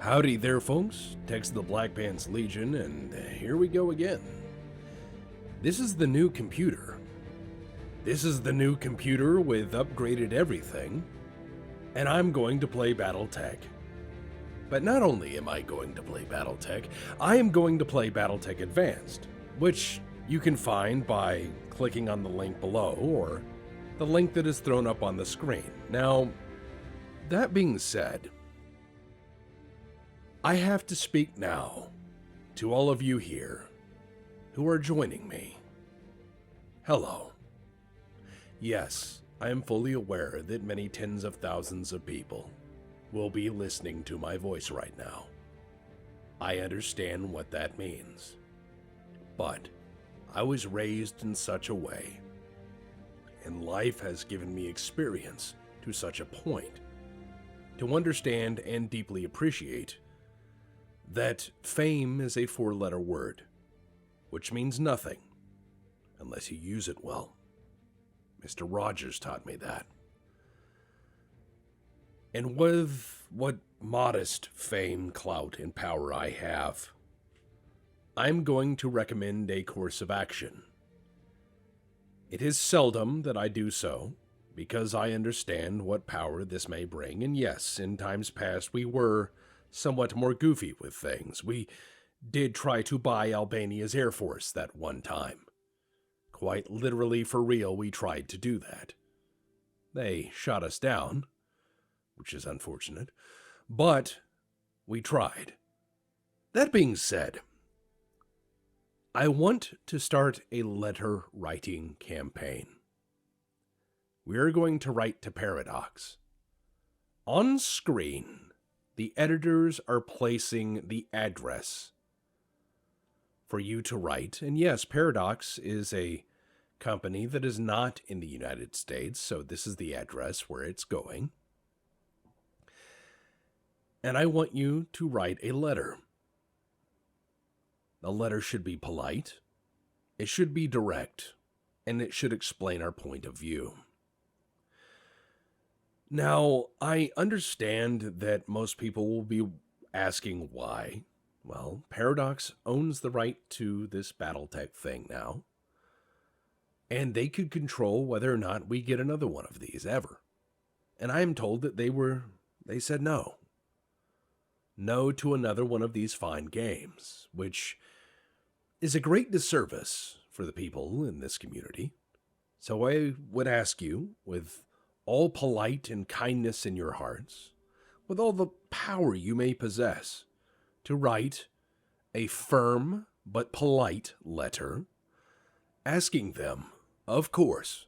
Howdy there, folks. Tex the Black Pants Legion, and here we go again. This is the new computer. This is the new computer with upgraded everything, and I'm going to play Battletech. But not only am I going to play Battletech, I am going to play Battletech Advanced, which you can find by clicking on the link below or the link that is thrown up on the screen. Now, that being said, I have to speak now to all of you here who are joining me. Hello. Yes, I am fully aware that many tens of thousands of people will be listening to my voice right now. I understand what that means. But I was raised in such a way, and life has given me experience to such a point to understand and deeply appreciate that fame is a four-letter word, which means nothing unless you use it well. Mr. Rogers taught me that. And with what modest fame, clout, and power I have, I'm going to recommend a course of action. It is seldom that I do so, because I understand what power this may bring, and yes, in times past we were somewhat more goofy with things. We did try to buy Albania's Air Force that one time. Quite literally, for real, we tried to do that. They shot us down, which is unfortunate, but we tried. That being said, I want to start a letter-writing campaign. We are going to write to Paradox. On screen, the editors are placing the address for you to write. And yes, Paradox is a company that is not in the United States, so this is the address where it's going. And I want you to write a letter. The letter should be polite, it should be direct, and it should explain our point of view. Now, I understand that most people will be asking why. Well, Paradox owns the right to this Battletech thing now, and they could control whether or not we get another one of these ever. And I am told that they said no. No to another one of these fine games, which is a great disservice for the people in this community. So I would ask you, with all polite and kindness in your hearts, with all the power you may possess, to write a firm but polite letter, asking them, of course,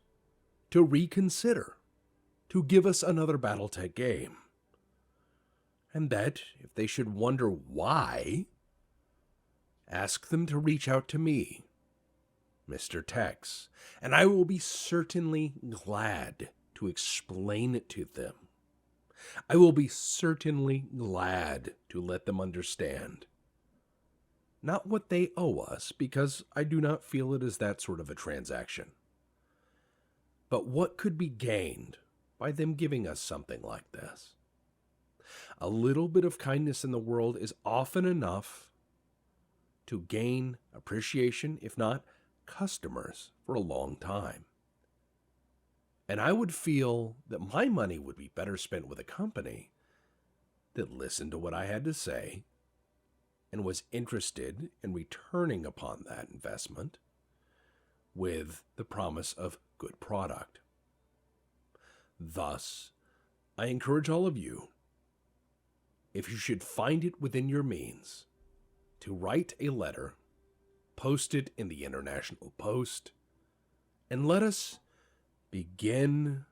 to reconsider, to give us another Battletech game. And that, if they should wonder why, ask them to reach out to me, Mr. Tex, and I will be certainly glad to explain it to them. I will be certainly glad to let them understand. Not what they owe us, because I do not feel it is that sort of a transaction, but what could be gained by them giving us something like this. A little bit of kindness in the world is often enough to gain appreciation, if not customers, for a long time. And I would feel that my money would be better spent with a company that listened to what I had to say and was interested in returning upon that investment with the promise of good product. Thus, I encourage all of you, if you should find it within your means, to write a letter, post it in the International Post, and let us begin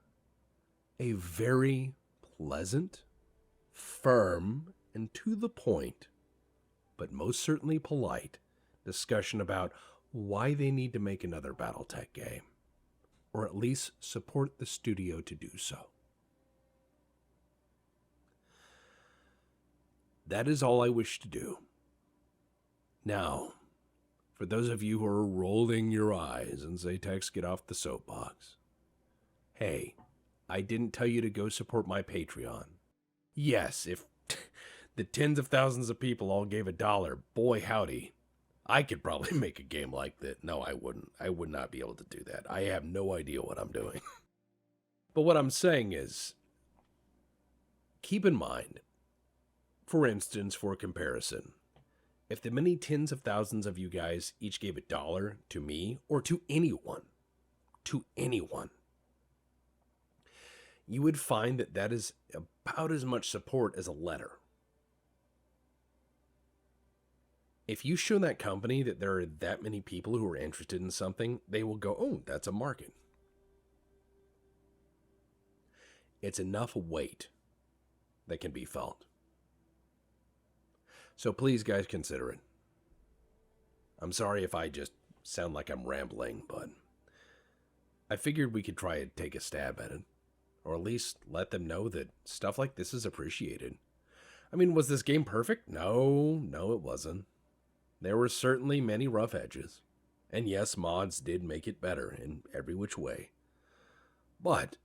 a very pleasant, firm, and to the point, but most certainly polite, discussion about why they need to make another Battletech game, or at least support the studio to do so. That is all I wish to do. Now, for those of you who are rolling your eyes and say, Tex, get off the soapbox. Hey, I didn't tell you to go support my Patreon. Yes, if the tens of thousands of people all gave $1, boy howdy, I could probably make a game like that. No, I wouldn't. I would not be able to do that. I have no idea what I'm doing. But what I'm saying is, keep in mind, for instance, for comparison, if the many tens of thousands of you guys each gave $1 to me or to anyone, you would find that that is about as much support as a letter. If you show that company that there are that many people who are interested in something, they will go, oh, that's a market. It's enough weight that can be felt. So please, guys, consider it. I'm sorry if I just sound like I'm rambling, but I figured we could try to take a stab at it. Or at least let them know that stuff like this is appreciated. I mean, was this game perfect? No, it wasn't. There were certainly many rough edges. And yes, mods did make it better in every which way. But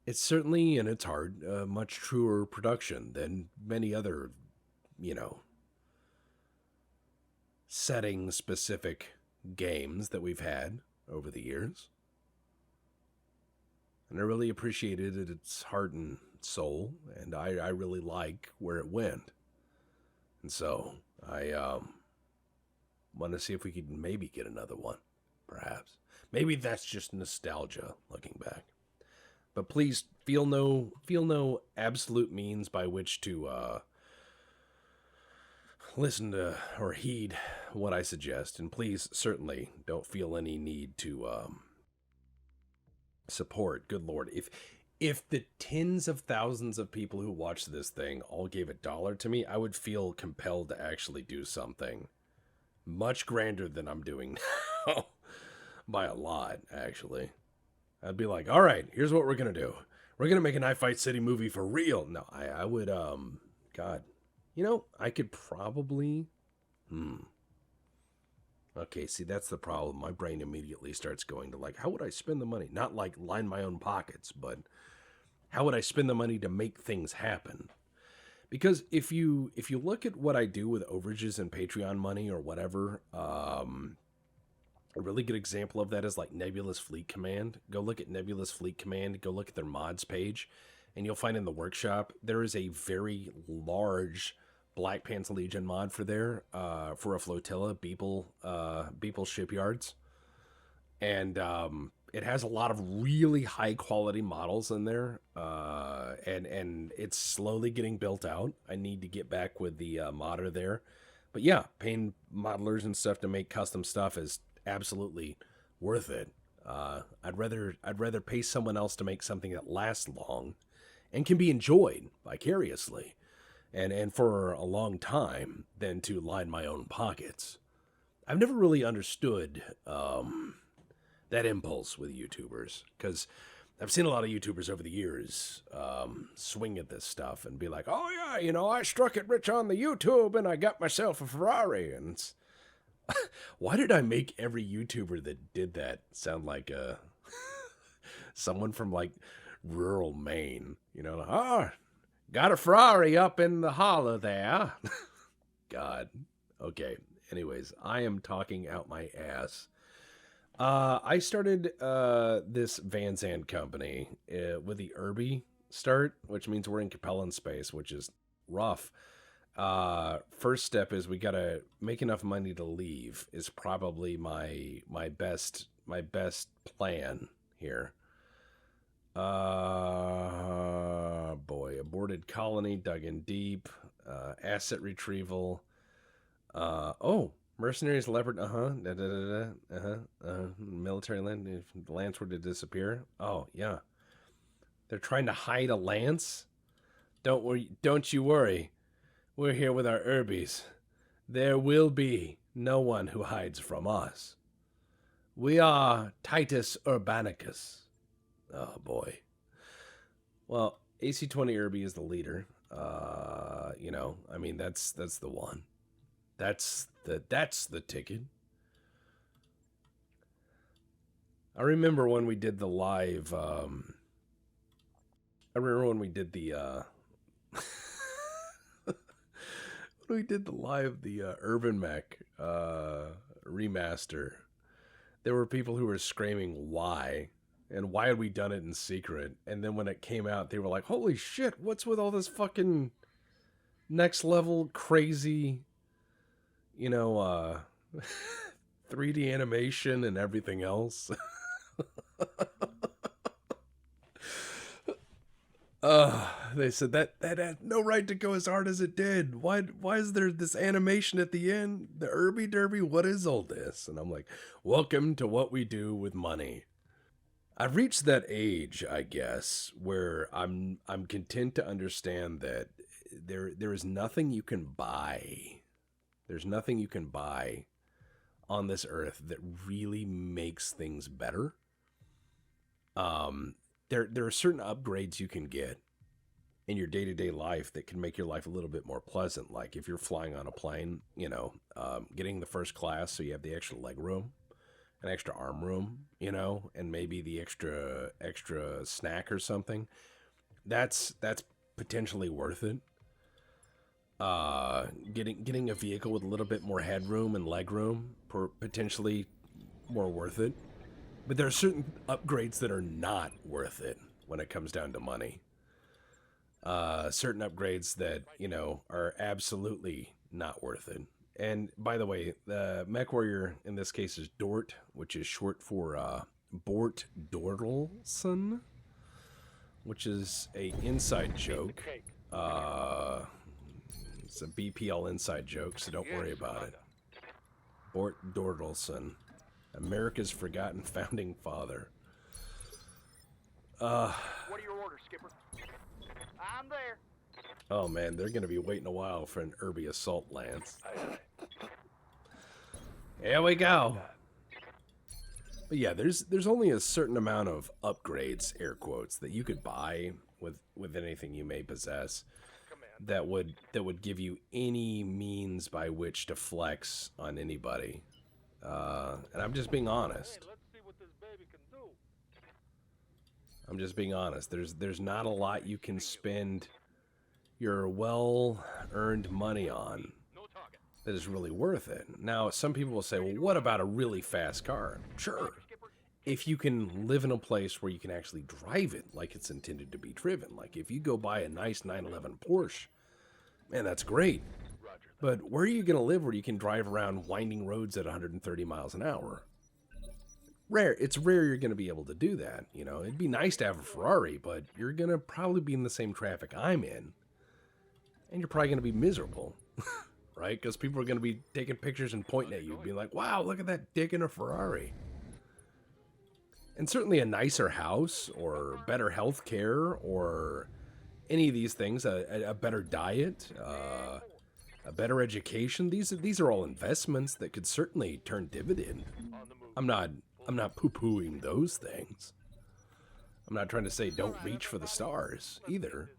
it's certainly, in its heart, a much truer production than many other, setting-specific games that we've had over the years. And I really appreciated it, its heart and soul, and I really like where it went. And so I want to see if we could maybe get another one, perhaps. Maybe that's just nostalgia looking back. But please feel no absolute means by which to listen to or heed what I suggest, and please certainly don't feel any need to support. Good Lord, if the tens of thousands of people who watch this thing all gave $1 to me, I would feel compelled to actually do something much grander than I'm doing now. By a lot, actually. I'd be like, all right, here's what we're gonna do. We're gonna make an I Fight City movie for real. No, I would, God, I could probably, Okay, see, that's the problem. My brain immediately starts going to how would I spend the money? Not line my own pockets, but how would I spend the money to make things happen? Because if you look at what I do with overages and Patreon money or whatever, a really good example of that is Nebulous Fleet Command. Go look at Nebulous Fleet Command. Go look at their mods page, and you'll find in the workshop there is a very large Black Pants Legion mod for a flotilla, Beeple shipyards. And it has a lot of really high quality models in there. And it's slowly getting built out. I need to get back with the modder there. But yeah, paying modelers and stuff to make custom stuff is absolutely worth it. I'd rather pay someone else to make something that lasts long and can be enjoyed vicariously and for a long time than to line my own pockets. I've never really understood that impulse with YouTubers, because I've seen a lot of YouTubers over the years swing at this stuff and be like, oh yeah, I struck it rich on the YouTube and I got myself a Ferrari. And it's, why did I make every YouTuber that did that sound like someone from rural Maine? Got a Ferrari up in the holler there. God. Okay. Anyways, I am talking out my ass. I started this Van Zandt company with the Irby start, which means we're in Capellan space, which is rough. First step is we gotta make enough money to leave is probably my best plan here. Boy, aborted colony, dug in deep, asset retrieval. Mercenaries, leopard, military land, if the lance were to disappear. Oh, yeah. They're trying to hide a lance? Don't you worry. We're here with our Irbies. There will be no one who hides from us. We are Titus Urbanicus. Oh, boy. Well, AC-20 Irby is the leader. That's the one. That's the ticket. I remember when we did the live, we did the Urban Mech remaster, there were people who were screaming why, and why had we done it in secret? And then when it came out, they were like, "Holy shit! What's with all this fucking next level crazy, you know, 3D animation and everything else?" They said that had no right to go as hard as it did. Why is there this animation at the end? The Irby Derby, what is all this? And I'm like, welcome to what we do with money. I've reached that age, I guess, where I'm content to understand that there is nothing you can buy. There's nothing you can buy on this earth that really makes things better. There are certain upgrades you can get in your day-to-day life that can make your life a little bit more pleasant. Like if you're flying on a plane, getting the first class so you have the extra leg room, an extra arm room, and maybe the extra snack or something. That's potentially worth it. Getting a vehicle with a little bit more headroom and leg room, potentially more worth it. But there are certain upgrades that are not worth it when it comes down to money. Certain upgrades that, are absolutely not worth it. And by the way, the Mech Warrior in this case is Dort, which is short for Bort Dortelson, which is a inside joke. It's a BPL inside joke, so don't worry about it. Bort Dortelson, America's forgotten founding father. What are your orders, Skipper? I'm there. Oh man, they're gonna be waiting a while for an Irby assault lance. Here we go. But yeah, there's only a certain amount of upgrades, air quotes, that you could buy with anything you may possess that would give you any means by which to flex on anybody. And I'm just being honest. Hey, let's see what this baby can do. I'm just being honest. There's not a lot you can spend your well-earned money on that is really worth it. Now, some people will say, well, what about a really fast car? Sure. If you can live in a place where you can actually drive it like it's intended to be driven. Like if you go buy a nice 911 Porsche, man, that's great. But where are you going to live where you can drive around winding roads at 130 miles an hour? It's rare you're going to be able to do that. It'd be nice to have a Ferrari, but you're going to probably be in the same traffic I'm in. And you're probably going to be miserable, right? Because people are going to be taking pictures and pointing at you, being like, wow, look at that dick in a Ferrari. And certainly a nicer house or better health care or any of these things, a better diet, a better education. These are all investments that could certainly turn dividend. I'm not poo-pooing those things. I'm not trying to say don't reach for the stars either,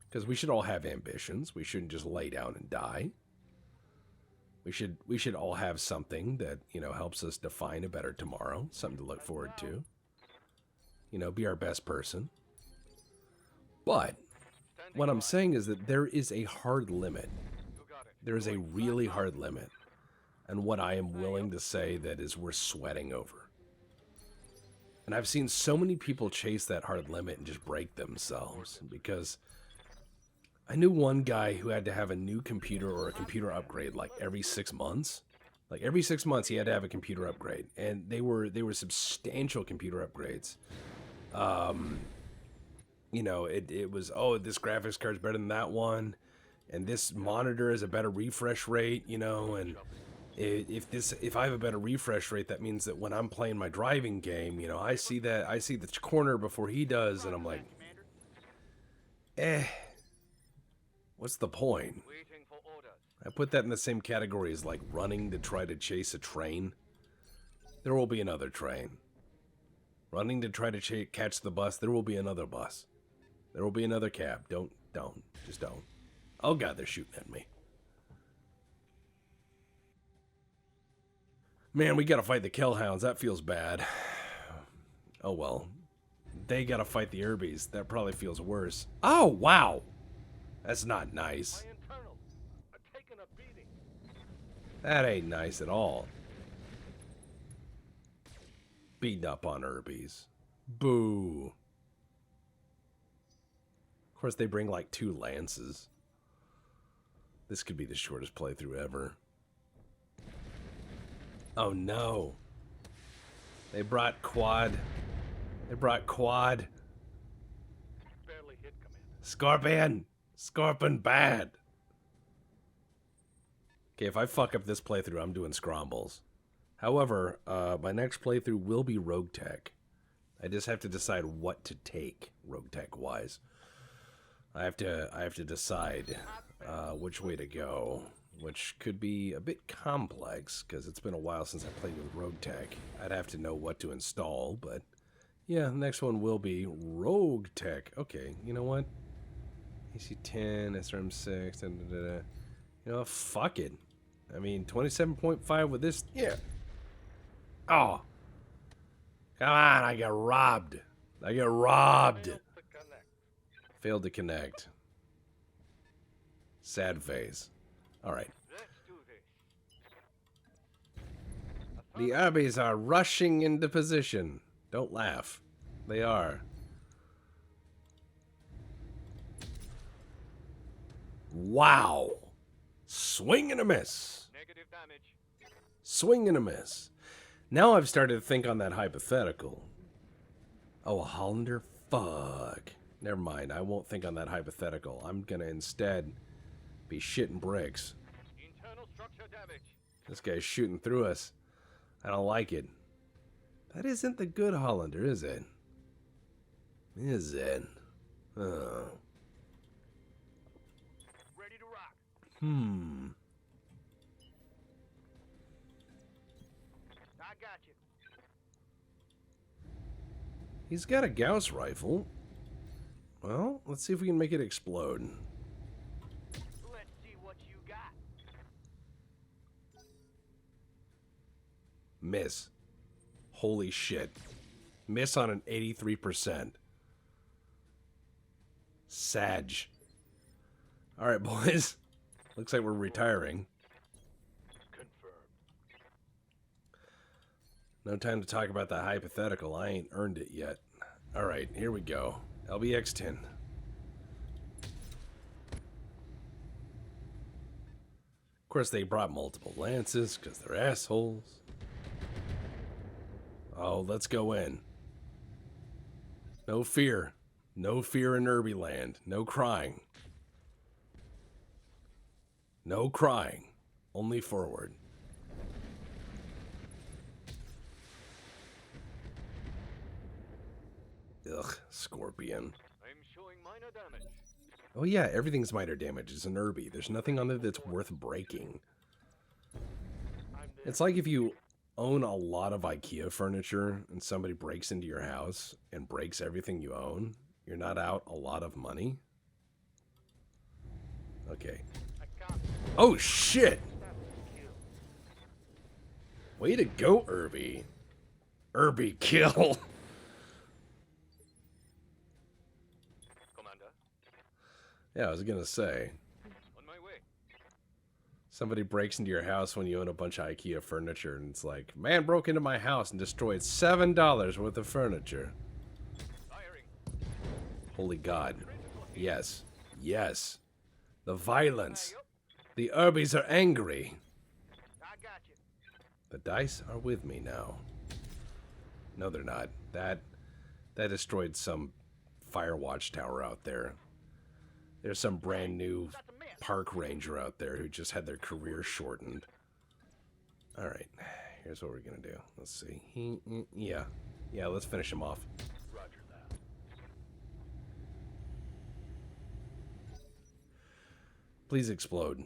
because we should all have ambitions. We shouldn't just lay down and die. We should all have something that, helps us define a better tomorrow, something to look forward to. Be our best person. But what I'm saying is that there is a hard limit. There is a really hard limit on what I am willing to say that is worth sweating over. And I've seen so many people chase that hard limit and just break themselves, because I knew one guy who had to have a new computer or a computer upgrade like every 6 months. Like every 6 months he had to have a computer upgrade, and they were substantial computer upgrades. It was, oh, this graphics card's better than that one, and this monitor has a better refresh rate, and if I have a better refresh rate, that means that when I'm playing my driving game, I see the corner before he does, and I'm like, what's the point? I put that in the same category as like running to try to chase a train. There will be another train. Running to try to catch the bus, there will be another bus. There will be another cab. Just don't. Oh God, they're shooting at me. Man, we gotta fight the Kellhounds. That feels bad. Oh well. They gotta fight the Irbies. That probably feels worse. Oh, wow. That's not nice. That ain't nice at all. Beating up on Urbies. Boo. Of course, they bring like 2 lances. This could be the shortest playthrough ever. Oh no. They brought quad. They brought quad. Barely hit, Commander. Scorpion! Scorpion bad! Okay, if I fuck up this playthrough, I'm doing Scrombles. However, my next playthrough will be Rogue Tech. I just have to decide what to take, Rogue Tech-wise. I have to decide which way to go, which could be a bit complex, because it's been a while since I played with Rogue Tech. I'd have to know what to install, but yeah, the next one will be Rogue Tech. Okay, you know what? AC 10, SRM 6, da, da, da, da. You know, fuck it. I mean, 27.5 with this. Yeah. Oh. Come on, I got robbed. I got robbed. Failed to connect. Failed to connect. Sad face. Alright. Let's do this. The Urbies are rushing into position. Don't laugh. They are. Wow. Swing and a miss. Negative damage. Swing and a miss. Now I've started to think on that hypothetical. Oh, a Hollander? Fuck. Never mind. I won't think on that hypothetical. I'm gonna instead be shitting bricks. Internal structure damage. This guy's shooting through us. I don't like it. That isn't the good Hollander, is it? Is it? Oh. Ready to rock. I got you. He's got a Gauss rifle. Well, let's see if we can make it explode. Let's see what you got. Miss. Holy shit. Miss on an 83%. Sag. Alright, boys. Looks like we're retiring. Confirmed. No time to talk about the hypothetical. I ain't earned it yet. Alright, here we go. LBX 10. Of course, they brought multiple lances because they're assholes. Oh, let's go in. No fear. No fear in Irby land. No crying. No crying. Only forward. Ugh, Scorpion. I'm showing minor damage. Oh yeah, everything's minor damage. It's an Irby. There's nothing on there that's worth breaking. I'm there. It's like if you own a lot of IKEA furniture and somebody breaks into your house and breaks everything you own, you're not out a lot of money. Okay. I can't. Oh shit! That's a kill. Way to go, Irby. Irby kill. Commander, Yeah, I was gonna say. on my way. Somebody breaks into your house when you own a bunch of IKEA furniture, and it's like, man broke into my house and destroyed $7 worth of furniture. Firing. Holy God. Critical hit. Yes. Yes. The violence. Yup. The Urbies are angry. I got you. The dice are with me now. No, they're not. That destroyed some Firewatch tower out there. There's some brand new That's a miss. park ranger out there who just had their career shortened. Alright, here's what we're gonna do. Let's see. Yeah, let's finish him off. Roger that. Please explode.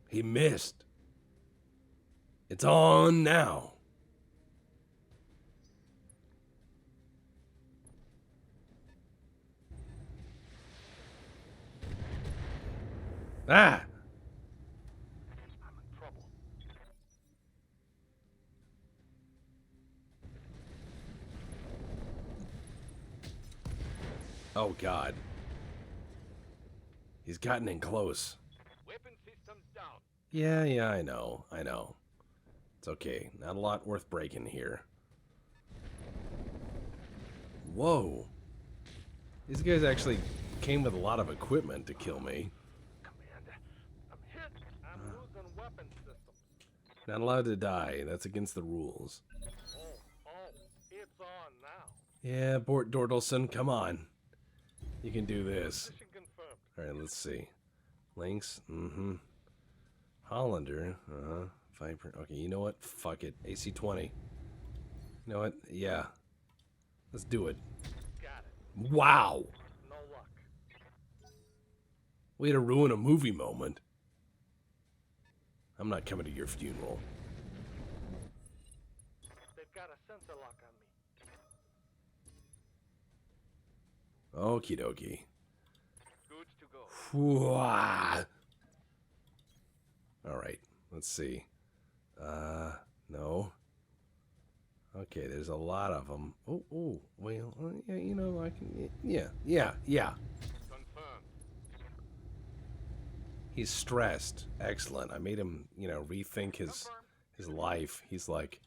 He missed. It's on now. Ah! I'm in trouble. Oh, God. He's gotten in close. Weapon systems down. Yeah, I know. It's okay. Not a lot worth breaking here. Whoa. These guys actually came with a lot of equipment to kill me. Commander, I'm hit. I'm losing weapon systems. Not allowed to die. That's against the rules. Oh, it's on now. Yeah, Bort Dordelson, come on. You can do this. Position confirmed. Alright, let's see. Lynx, Hollander, Viper. Okay, you know what? Fuck it. AC-20. You know what? Yeah. Let's do it. Got it. Wow! No luck. Way to ruin a movie moment. I'm not coming to your funeral. They've got a sensor lock on me. Okie dokie. Goods to go. Alright, let's see. No. Okay, there's a lot of them. Oh, well, yeah, you know, I can, yeah. Confirmed. He's stressed. Excellent. I made him, you know, rethink his life. He's like,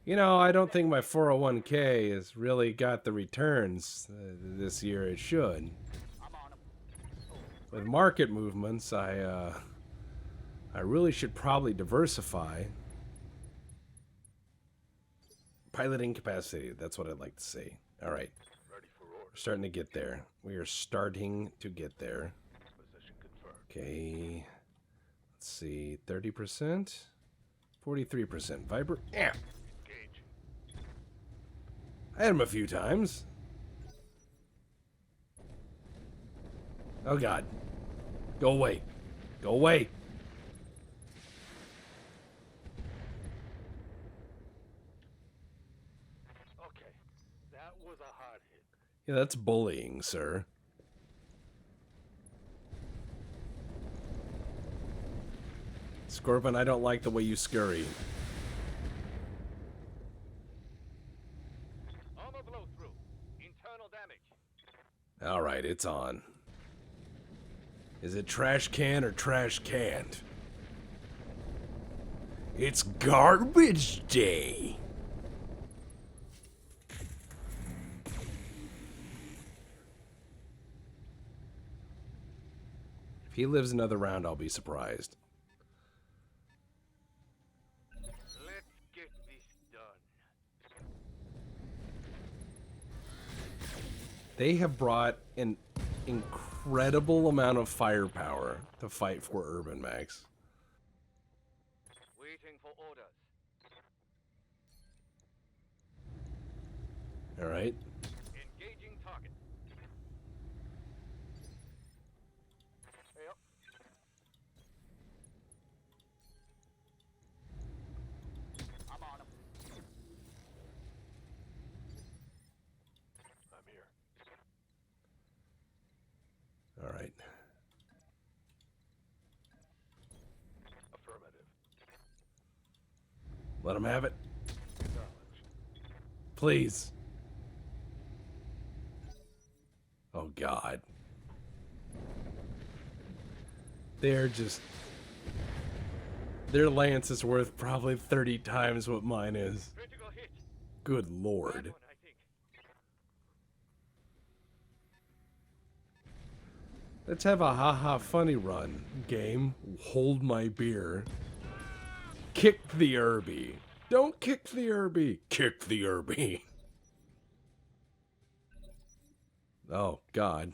you know, I don't think my 401k has really got the returns this year it should. I'm on him. With market movements, I really should probably diversify. Piloting capacity, that's what I'd like to see. All right. Ready for We're orders. starting to get there. We are starting to get there. Position confirmed. Okay. Let's see. 30%? 43%. Viper. Yeah. Engage. I had him a few times. Oh, God. Go away. Go away. Okay. That was a hard hit. Yeah, that's bullying, sir. Scorpion, I don't like the way you scurry. Armor blow through. Internal damage. All right, it's on. Is it trash can or trash canned? It's garbage day. If he lives another round, I'll be surprised. Let's get this done. They have brought an incredible amount of firepower to fight for Urban Max. Waiting for orders. All right. Engaging target. Yep. I'm on him. I'm here. All right. Affirmative. Let him have it. Acknowledged. Please. Oh, God. They're just... Their lance is worth probably 30 times what mine is. Critical hit. Good Bad Lord. one, I think. Let's have a haha funny run. Game. Hold my beer. Kick the Irby. Don't kick the Irby. Kick the Irby. Oh, God.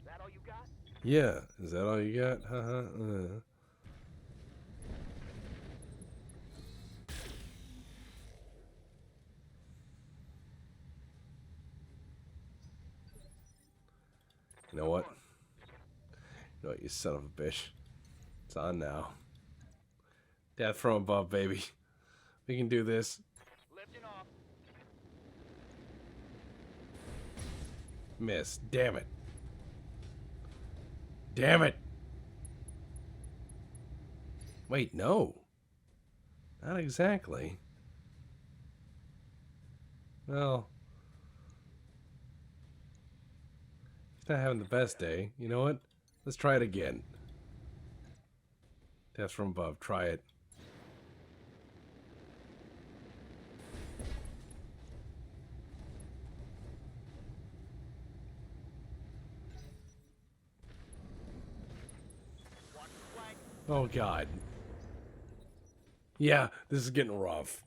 That all you got? Yeah. Is that all you got? Haha. You know what? You know what, you son of a bitch. It's on now. Death from above, baby. We can do this. Lifting off. Miss. Damn it. Damn it. Wait, no. Not exactly. Well, he's not having the best day. You know what? Let's try it again. Test from above. Try it. Oh, God. Yeah, this is getting rough.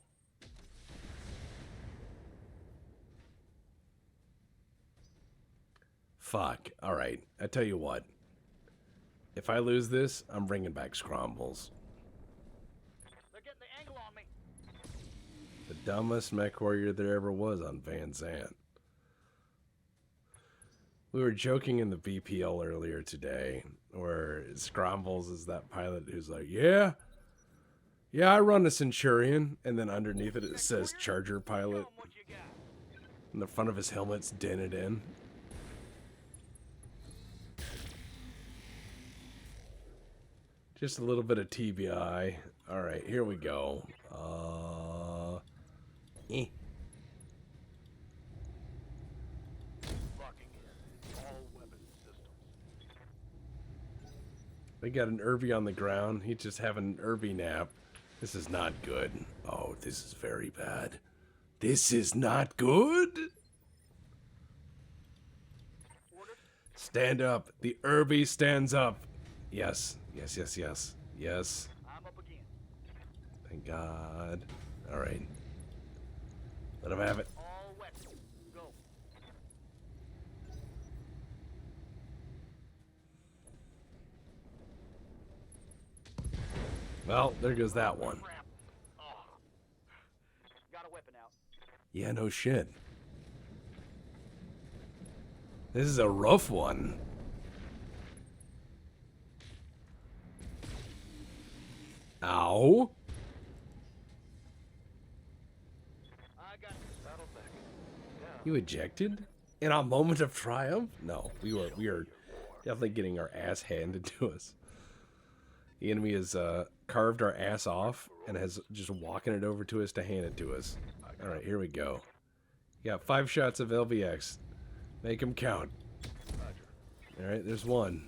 Fuck. Alright, I tell you what. If I lose this, I'm bringing back Scrombles. They're getting the angle on me. The dumbest mech warrior there ever was on Van Zandt. We were joking in the BPL earlier today, where Scrombles is that pilot who's like, yeah, I run a Centurion, and then underneath it says Charger Pilot, What you got? and the front of his helmet's dented in. Just a little bit of TBI. Alright, here we go. Locking in. All weapon systems. They got an Irby on the ground. He's just having an Irby nap. This is not good. Oh, this is very bad. This is not good. Stand up. The Irby stands up. Yes. Yes, yes, yes. Yes. I'm up again. Thank God. Alright. Let him have it. All weapons. Go. Well, there goes that one. Crap. Oh. Got a weapon out. Yeah, no shit. This is a rough one. Ow. I got Battletech. You ejected? In a moment of triumph? No, we are definitely getting our ass handed to us. The enemy has carved our ass off and has just walking it over to us to hand it to us. Alright, here we go. You got 5 shots of LVX. Make them count. Alright, there's one.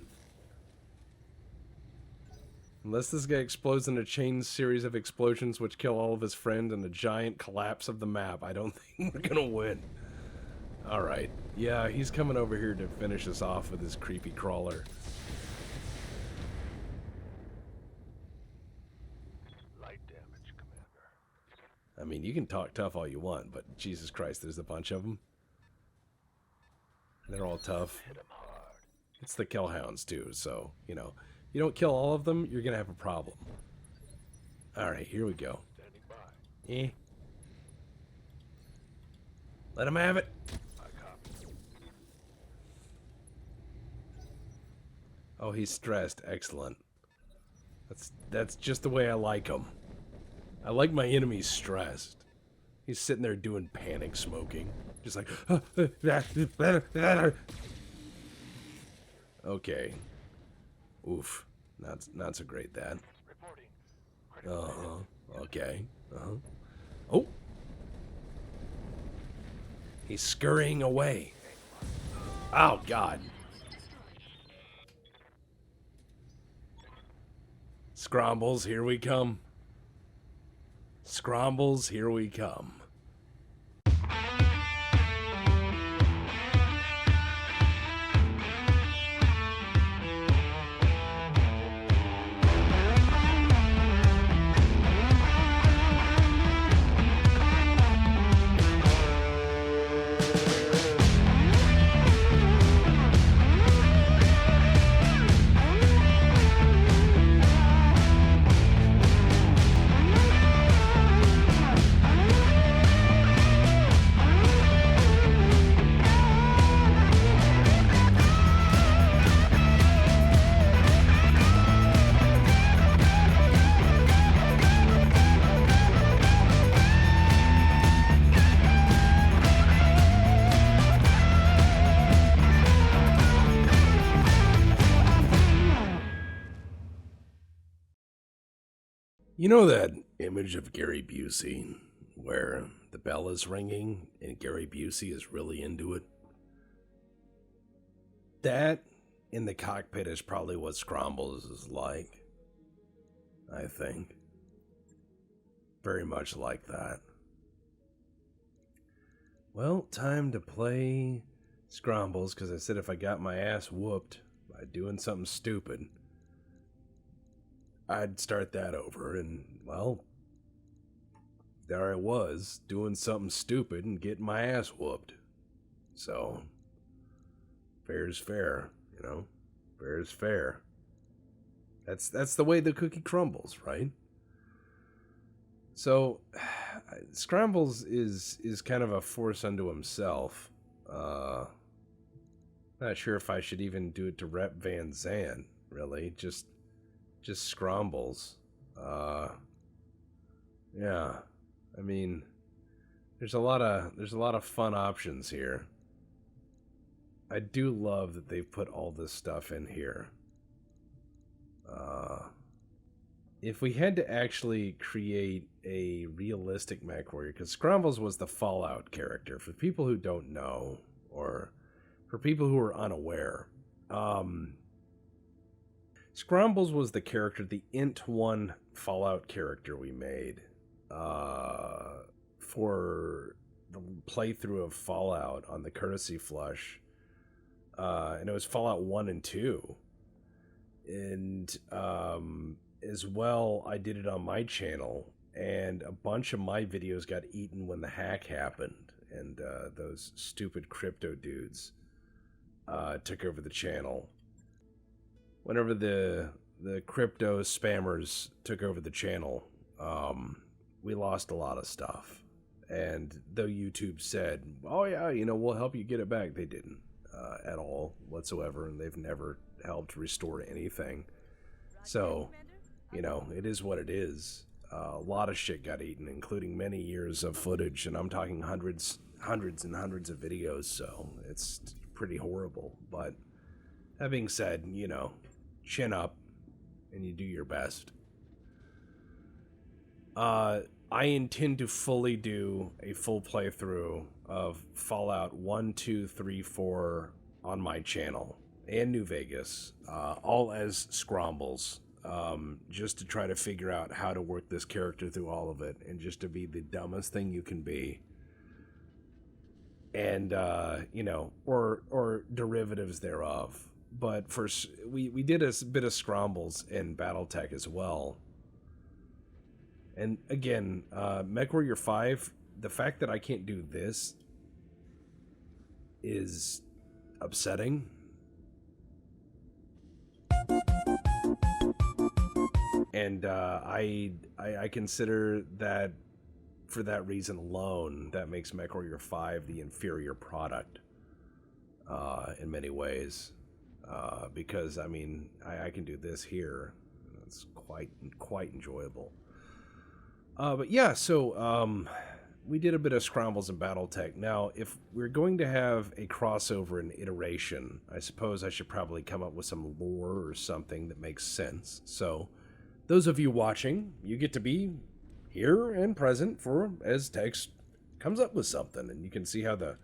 Unless this guy explodes in a chain series of explosions which kill all of his friends and a giant collapse of the map, I don't think we're gonna win. Alright. Yeah, he's coming over here to finish us off with his creepy crawler. Light damage, Commander. I mean, you can talk tough all you want, but Jesus Christ, there's a bunch of them. They're all tough. Hit him hard. It's the Killhounds, too, so, you know. You don't kill all of them, you're gonna have a problem. Alright, here we go. Standing by. Let him have it. I copy. Oh, he's stressed. Excellent. That's just the way I like him. I like my enemies stressed. He's sitting there doing panic smoking. Just like... Okay. Oof. Not so great, that. Reporting. Uh-huh. Okay. Uh-huh. Oh! He's scurrying away. Oh, God. Scrombles, here we come. Scrombles, here we come. You know that image of Gary Busey where the bell is ringing and Gary Busey is really into it. That in the cockpit is probably what Scrombles is like, I think. Very much like that. Well, time to play Scrombles, because I said if I got my ass whooped by doing something stupid, I'd start that over, and, well, there I was, doing something stupid and getting my ass whooped. So, fair is fair, you know? Fair is fair. That's the way the cookie crumbles, right? So, Scrombles is kind of a force unto himself. Not sure if I should even do it to Rep Van Zandt, really. Just Scrombles. Yeah. I mean, there's a lot of fun options here. I do love that they've put all this stuff in here. If we had to actually create a realistic mech warrior, because Scrombles was the Fallout character, for people who don't know, or for people who are unaware, Scrombles was the character, the Int 1 Fallout character we made for the playthrough of Fallout on the Courtesy Flush. And it was Fallout 1 and 2. And as well, I did it on my channel, and a bunch of my videos got eaten when the hack happened, and those stupid crypto dudes took over the channel. Whenever the crypto spammers took over the channel, we lost a lot of stuff. And though YouTube said, oh yeah, you know, we'll help you get it back, they didn't at all whatsoever, and they've never helped restore anything. So, you know, it is what it is. A lot of shit got eaten, including many years of footage, and I'm talking hundreds and hundreds of videos, so it's pretty horrible. But that being said, you know, chin up and you do your best. I intend to fully do a full playthrough of Fallout 1, 2, 3, 4 on my channel and New Vegas, all as Scrombles, just to try to figure out how to work this character through all of it, and just to be the dumbest thing you can be. And, you know, or derivatives thereof. But first, we did a bit of Scrombles in Battletech as well. And again, MechWarrior 5, the fact that I can't do this is upsetting. And I consider that, for that reason alone, that makes MechWarrior 5 the inferior product in many ways. Because, I mean, I can do this here. It's quite enjoyable. But yeah, so we did a bit of Scrombles and Battletech. Now, if we're going to have a crossover and iteration, I suppose I should probably come up with some lore or something that makes sense. So, those of you watching, you get to be here and present for as Tex comes up with something, and you can see how the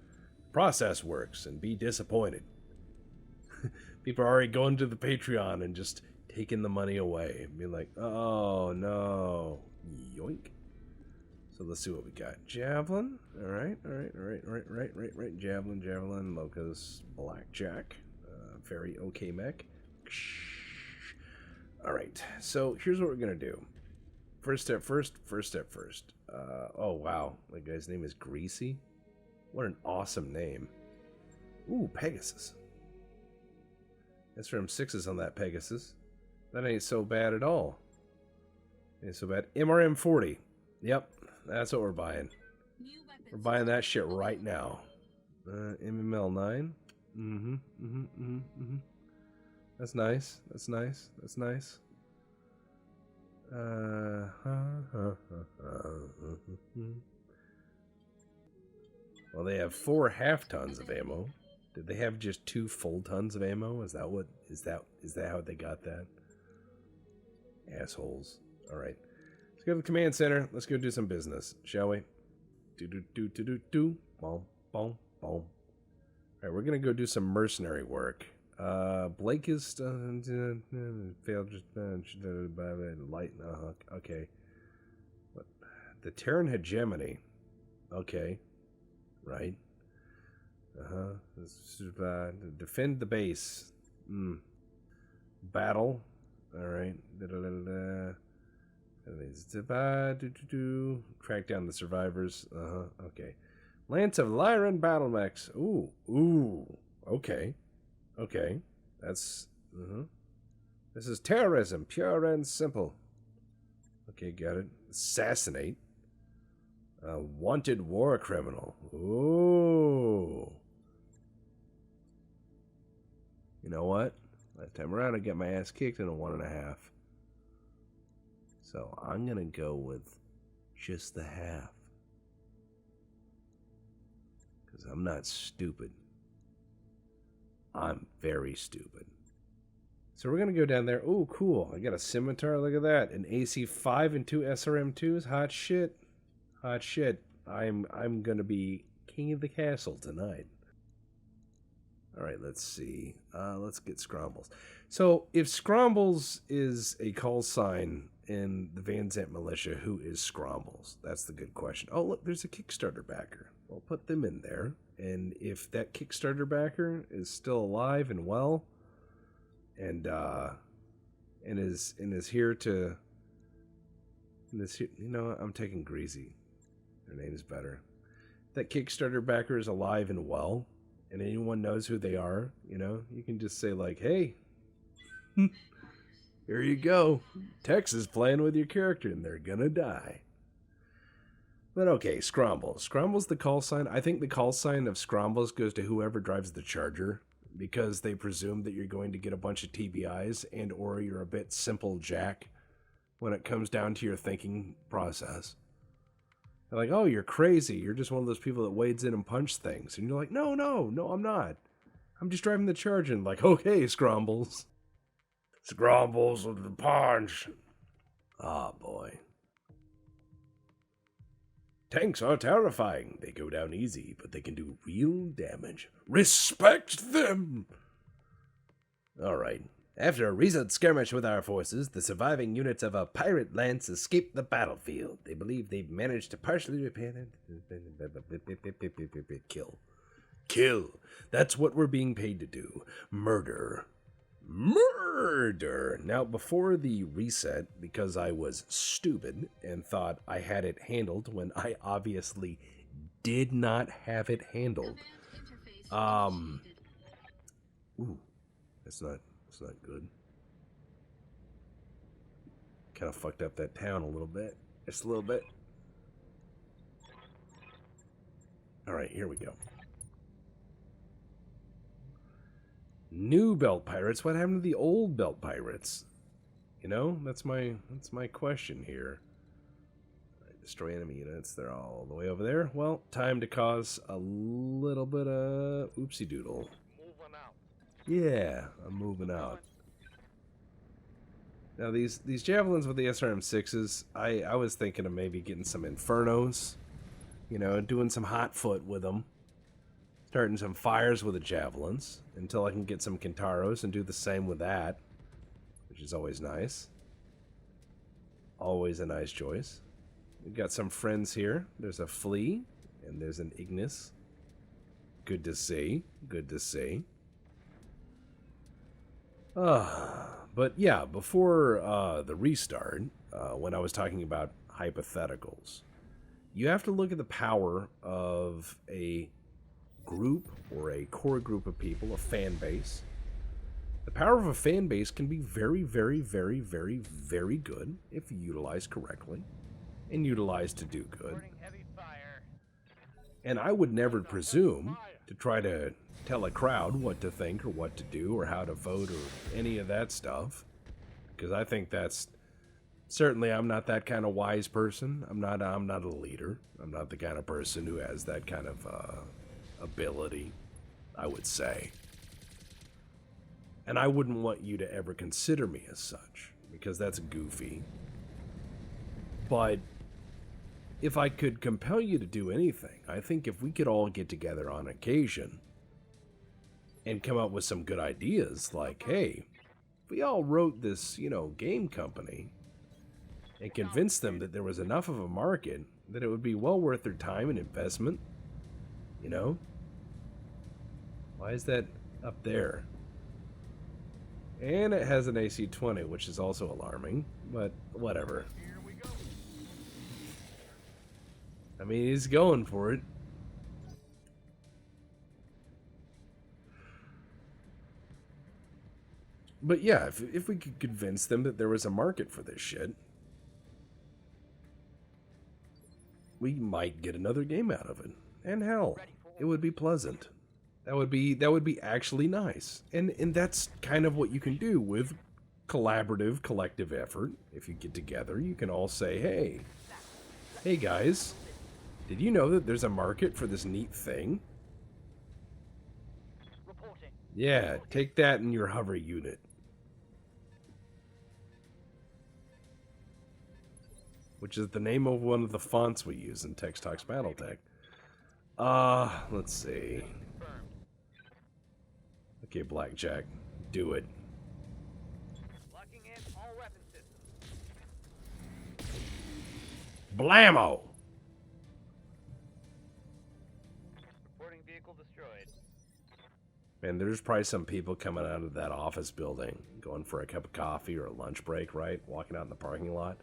process works and be disappointed. People are already going to the Patreon and just taking the money away and being like, oh no, yoink. So let's see what we got. Javelin, all right, Javelin, Locust, Blackjack, very okay mech. All right, so here's what we're gonna do. First step first. Oh wow, that guy's name is Greasy. What an awesome name. Ooh, Pegasus. That's from 6s on that Pegasus. That ain't so bad at all. Ain't so bad. MRM 40. Yep, that's what we're buying. We're buying that shit right now. MML 9. That's nice. That's nice. Well, they have 4 half tons of ammo. Did they have just 2 full tons of ammo? Is that how they got that? Assholes. All right. Let's go to the command center. Let's go do some business, shall we? Do. Boom, boom, boom. Alright, we're gonna go do some mercenary work. Blake is failed light. Okay. What? The Terran hegemony. Okay. Right. Defend the base. Battle. Alright. Track down the survivors. Okay. Lance of Lyran BattleMechs. Ooh. Okay. That's. This is terrorism, pure and simple. Okay, got it. Assassinate. Wanted war criminal. Ooh. You know what? Last time around, I got my ass kicked in a 1.5. So I'm gonna go with just the half. Because I'm not stupid. I'm very stupid. So we're gonna go down there. Oh, cool. I got a scimitar. Look at that. An AC5 and 2 SRM2s. Hot shit. Hot shit. I'm gonna be king of the castle tonight. Alright, let's see. Let's get Scrombles. So, if Scrombles is a call sign in the Van Zant militia, who is Scrombles? That's the good question. Oh, look, there's a Kickstarter backer. We'll put them in there. And if that Kickstarter backer is still alive and well, and is here to... you know, I'm taking Greasy. Their name is better. That Kickstarter backer is alive and well, and anyone knows who they are, you know, you can just say like, hey, here you go. Tex is playing with your character and they're gonna die. But okay, Scrombles. Scrombles the call sign. I think the call sign of Scrombles goes to whoever drives the Charger, because they presume that you're going to get a bunch of TBIs and or you're a bit simple Jack when it comes down to your thinking process. They're like, oh, you're crazy. You're just one of those people that wades in and punch things. And you're like, no, I'm not. I'm just driving the Charger. And like, okay, Scrombles. Scrombles with the punch. Ah, boy. Tanks are terrifying. They go down easy, but they can do real damage. Respect them! Alright. After a recent skirmish with our forces, the surviving units of a pirate lance escaped the battlefield. They believe they've managed to partially repair it. Kill. That's what we're being paid to do. Murder. Now, before the reset, because I was stupid and thought I had it handled when I obviously did not have it handled. Ooh, that's not good. Kind of fucked up that town a little bit. Just a little bit. Alright, here we go. New belt pirates. What happened to the old belt pirates? You know, that's my question here. Right, destroy enemy units. They're all the way over there. Well, time to cause a little bit of oopsie doodle. Moving out. Yeah, I'm moving out. Now these javelins with the SRM6s, I was thinking of maybe getting some Infernos, you know, doing some hot foot with them. Starting some fires with the javelins until I can get some Kintaros and do the same with that, which is always nice. Always a nice choice. We've got some friends here. There's a Flea and there's an Ignis. Good to see. Good to see. But yeah, before the restart, when I was talking about hypotheticals, you have to look at the power of a group or a core group of people, a fan base. The power of a fan base can be very, very, very, very, very good if utilized correctly and utilized to do good. And I would never presume to try to tell a crowd what to think or what to do or how to vote or any of that stuff, because I think that's certainly, I'm not that kind of wise person. I'm not a leader. I'm not the kind of person who has that kind of ability, I would say. And I wouldn't want you to ever consider me as such, because that's goofy. But if I could compel you to do anything, I think if we could all get together on occasion and come up with some good ideas, like, hey, if we all wrote this, game company and convinced them that there was enough of a market that it would be well worth their time and investment, Why is that up there? And it has an AC-20, which is also alarming, but whatever. Here we go. I mean, he's going for it. But yeah, if we could convince them that there was a market for this shit, we might get another game out of it. And hell, it would be pleasant. That would be actually nice. And that's kind of what you can do with collaborative, collective effort. If you get together, you can all say, hey guys, did you know that there's a market for this neat thing? Reporting. Yeah, take that in your hover unit. Which is the name of one of the fonts we use in Text Talks Battletech. Let's see. Confirmed. Okay, Blackjack, do it. Locking in all weapon systems. Blammo! Reporting vehicle destroyed. Man, there's probably some people coming out of that office building, going for a cup of coffee or a lunch break, right? Walking out in the parking lot.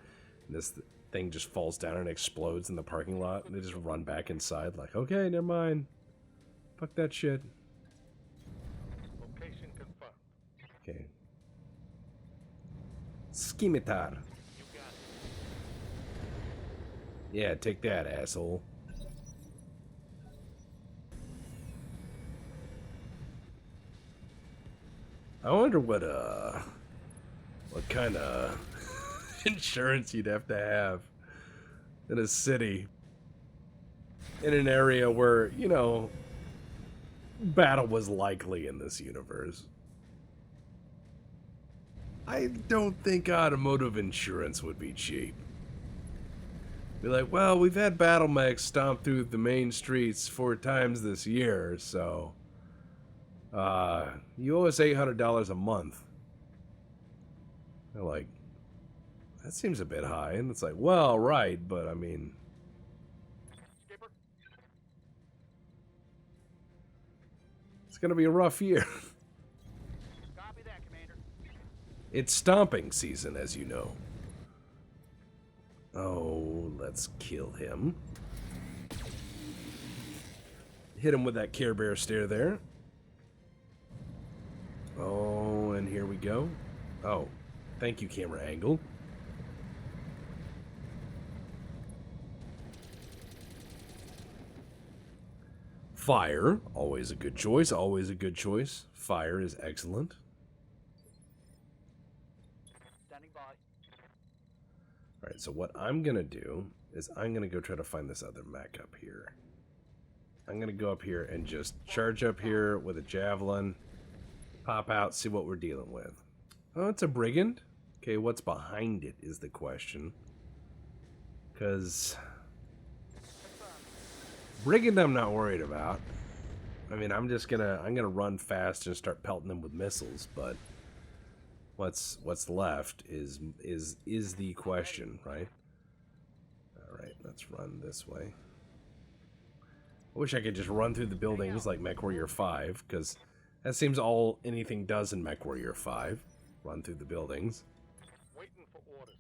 And this thing just falls down and explodes in the parking lot. And they just run back inside like, okay, never mind. Fuck that shit. Location confirmed. Okay. Skimitar. You got it. Yeah, take that, asshole. I wonder what kind of insurance you'd have to have in a city, in an area where, battle was likely in this universe. I don't think automotive insurance would be cheap. Be like, well, we've had BattleMechs stomp through the main streets 4 times this year, so you owe us $800 a month. They're like, that seems a bit high. And it's like, well, right, but I mean, Skipper. it's gonna be a rough year. Copy that, Commander. It's stomping season, as you know. Oh, let's kill him. Hit him with that Care Bear stare there. Oh, and here we go. Oh, thank you, camera angle. Fire, always a good choice, always a good choice. Fire is excellent. Standing by. Alright, so what I'm going to do is I'm going to go try to find this other mech up here. I'm going to go up here and just charge up here with a javelin. Pop out, see what we're dealing with. Oh, it's a brigand? Okay, what's behind it is the question. Because brigand I'm not worried about. I mean, I'm gonna run fast and start pelting them with missiles, but what's left is the question, right? Alright, let's run this way. I wish I could just run through the buildings like MechWarrior 5, because that seems all anything does in MechWarrior 5. Run through the buildings. Waiting for orders.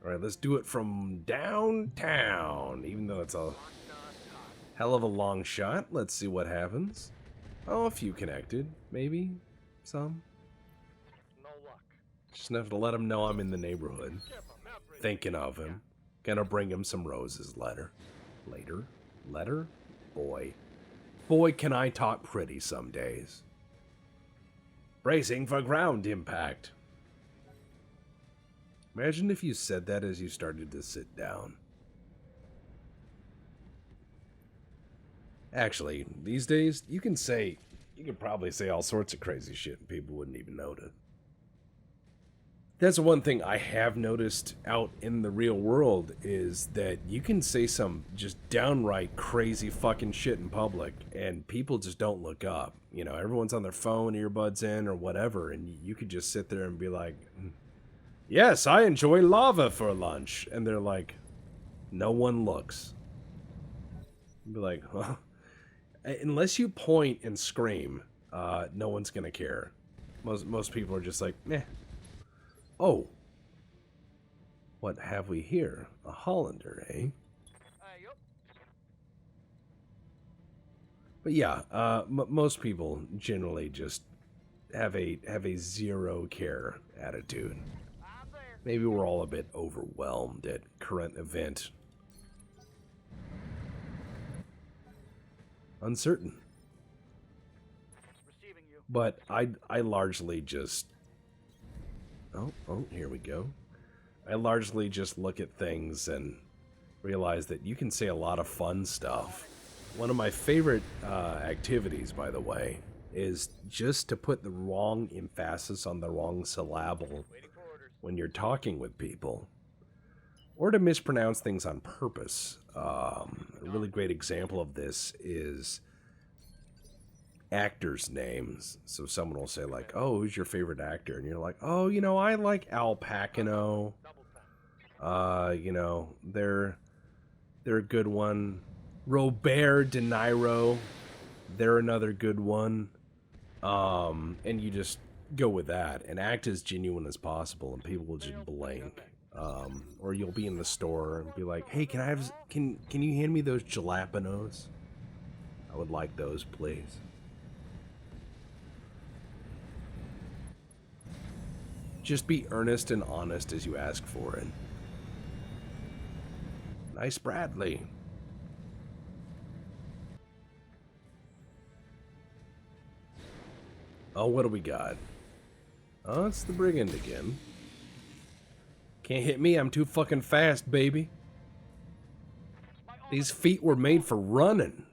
Alright, let's do it from downtown, even though it's a hell of a long shot. Let's see what happens. Oh, a few connected, maybe some. No luck. Just enough to let him know I'm in the neighborhood. Skipper, map ready. Thinking of him. Gonna bring him some roses later. Letter? Boy. Boy, can I talk pretty some days. Bracing for ground impact. Imagine if you said that as you started to sit down. Actually, these days, you can probably say all sorts of crazy shit and people wouldn't even notice. That's one thing I have noticed out in the real world is that you can say some just downright crazy fucking shit in public and people just don't look up. You know, everyone's on their phone, earbuds in or whatever, and you could just sit there and be like, yes, I enjoy lava for lunch. And they're like, no one looks. You'd be like, well, unless you point and scream, no one's gonna care. Most people are just like, meh. Oh, what have we here? A Hollander, eh? Yup. But yeah, most people generally just have a zero care attitude. I'm there. Maybe we're all a bit overwhelmed at current event. Uncertain. Receiving you. But I largely just... Oh, here we go. I largely just look at things and realize that you can say a lot of fun stuff. One of my favorite activities, by the way, is just to put the wrong emphasis on the wrong syllable when you're talking with people. Or to mispronounce things on purpose. A really great example of this is actors' names. So someone will say like, oh, who's your favorite actor? And you're like, oh, you know, I like Al Pacino. You know, they're a good one. Robert De Niro, they're another good one. And you just go with that and act as genuine as possible, and people will just blank. Or you'll be in the store and be like, hey, can you hand me those jalapenos? I would like those, please. Just be earnest and honest as you ask for it. Nice Bradley. Oh, what do we got? Oh, it's the brigand again. Can't hit me, I'm too fucking fast, baby. These feet were made for running.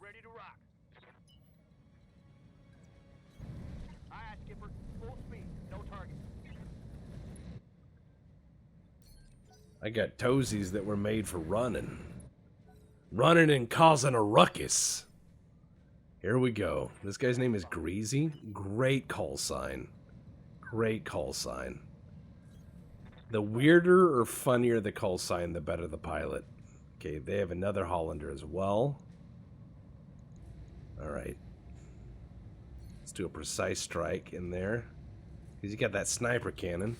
Ready to rock. Aye, Skipper. Full speed. No target. I got toesies that were made for running. Running and causing a ruckus. Here we go. This guy's name is Greasy. Great call sign. Great call sign. The weirder or funnier the call sign, the better the pilot. Okay, they have another Hollander as well. Alright. Let's do a precise strike in there. Because you got that sniper cannon.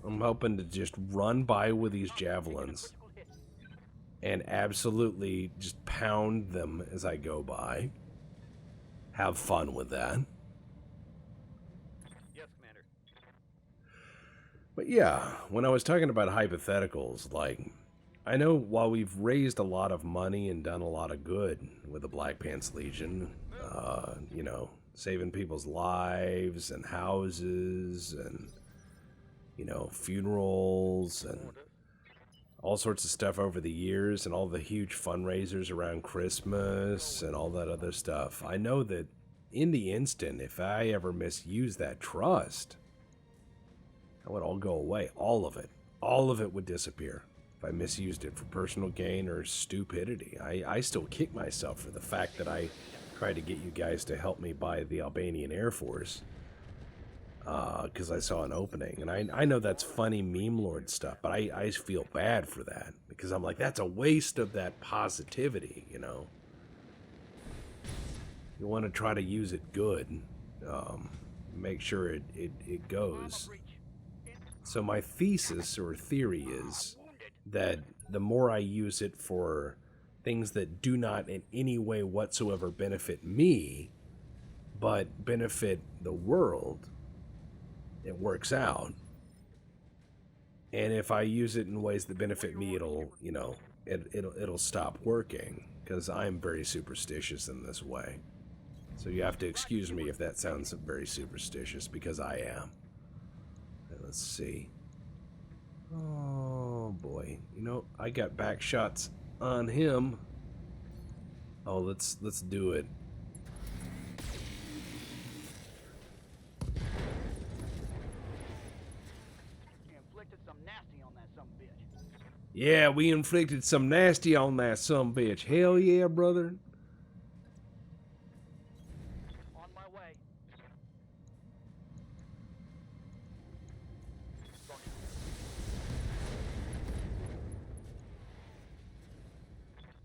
I'm hoping to just run by with these javelins. And absolutely just pound them as I go by. Have fun with that. Yes, Commander. But yeah, when I was talking about hypotheticals, like, I know while we've raised a lot of money and done a lot of good with the Black Pants Legion, you know, saving people's lives and houses and, you know, funerals and all sorts of stuff over the years and all the huge fundraisers around Christmas and all that other stuff. I know that in the instant, if I ever misuse that trust, that would all go away. All of it. All of it would disappear if I misused it for personal gain or stupidity. I still kick myself for the fact that I tried to get you guys to help me buy the Albanian Air Force. Because I saw an opening. And I know that's funny meme lord stuff, but I feel bad for that. Because I'm like, that's a waste of that positivity, you know? You want to try to use it good. Make sure it goes. So my thesis or theory is that the more I use it for things that do not in any way whatsoever benefit me, but benefit the world, it works out. And if I use it in ways that benefit me, it'll, you know, it'll stop working, because I'm very superstitious in this way. So you have to excuse me if that sounds very superstitious, because I am. Let's see. Oh boy, you know, I got back shots on him. Oh, let's do it. Yeah, we inflicted some nasty on that sumbitch. Hell yeah, brother. On my way.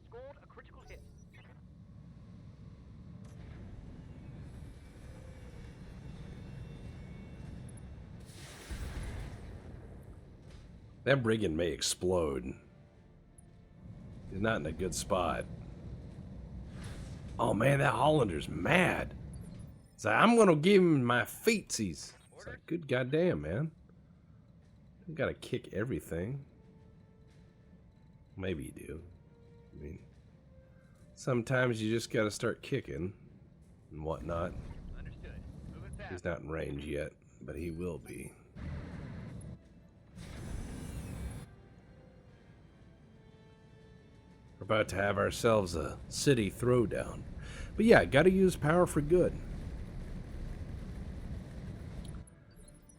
Scored a critical hit. That brigand may explode. He's not in a good spot. Oh man, that Hollander's mad. It's like, I'm gonna give him my feetsies. It's like, good goddamn, man. You gotta kick everything. Maybe you do. I mean, sometimes you just gotta start kicking and whatnot. Understood. Moving fast. He's not in range yet, but he will be. We're about to have ourselves a city throwdown. But yeah, gotta use power for good.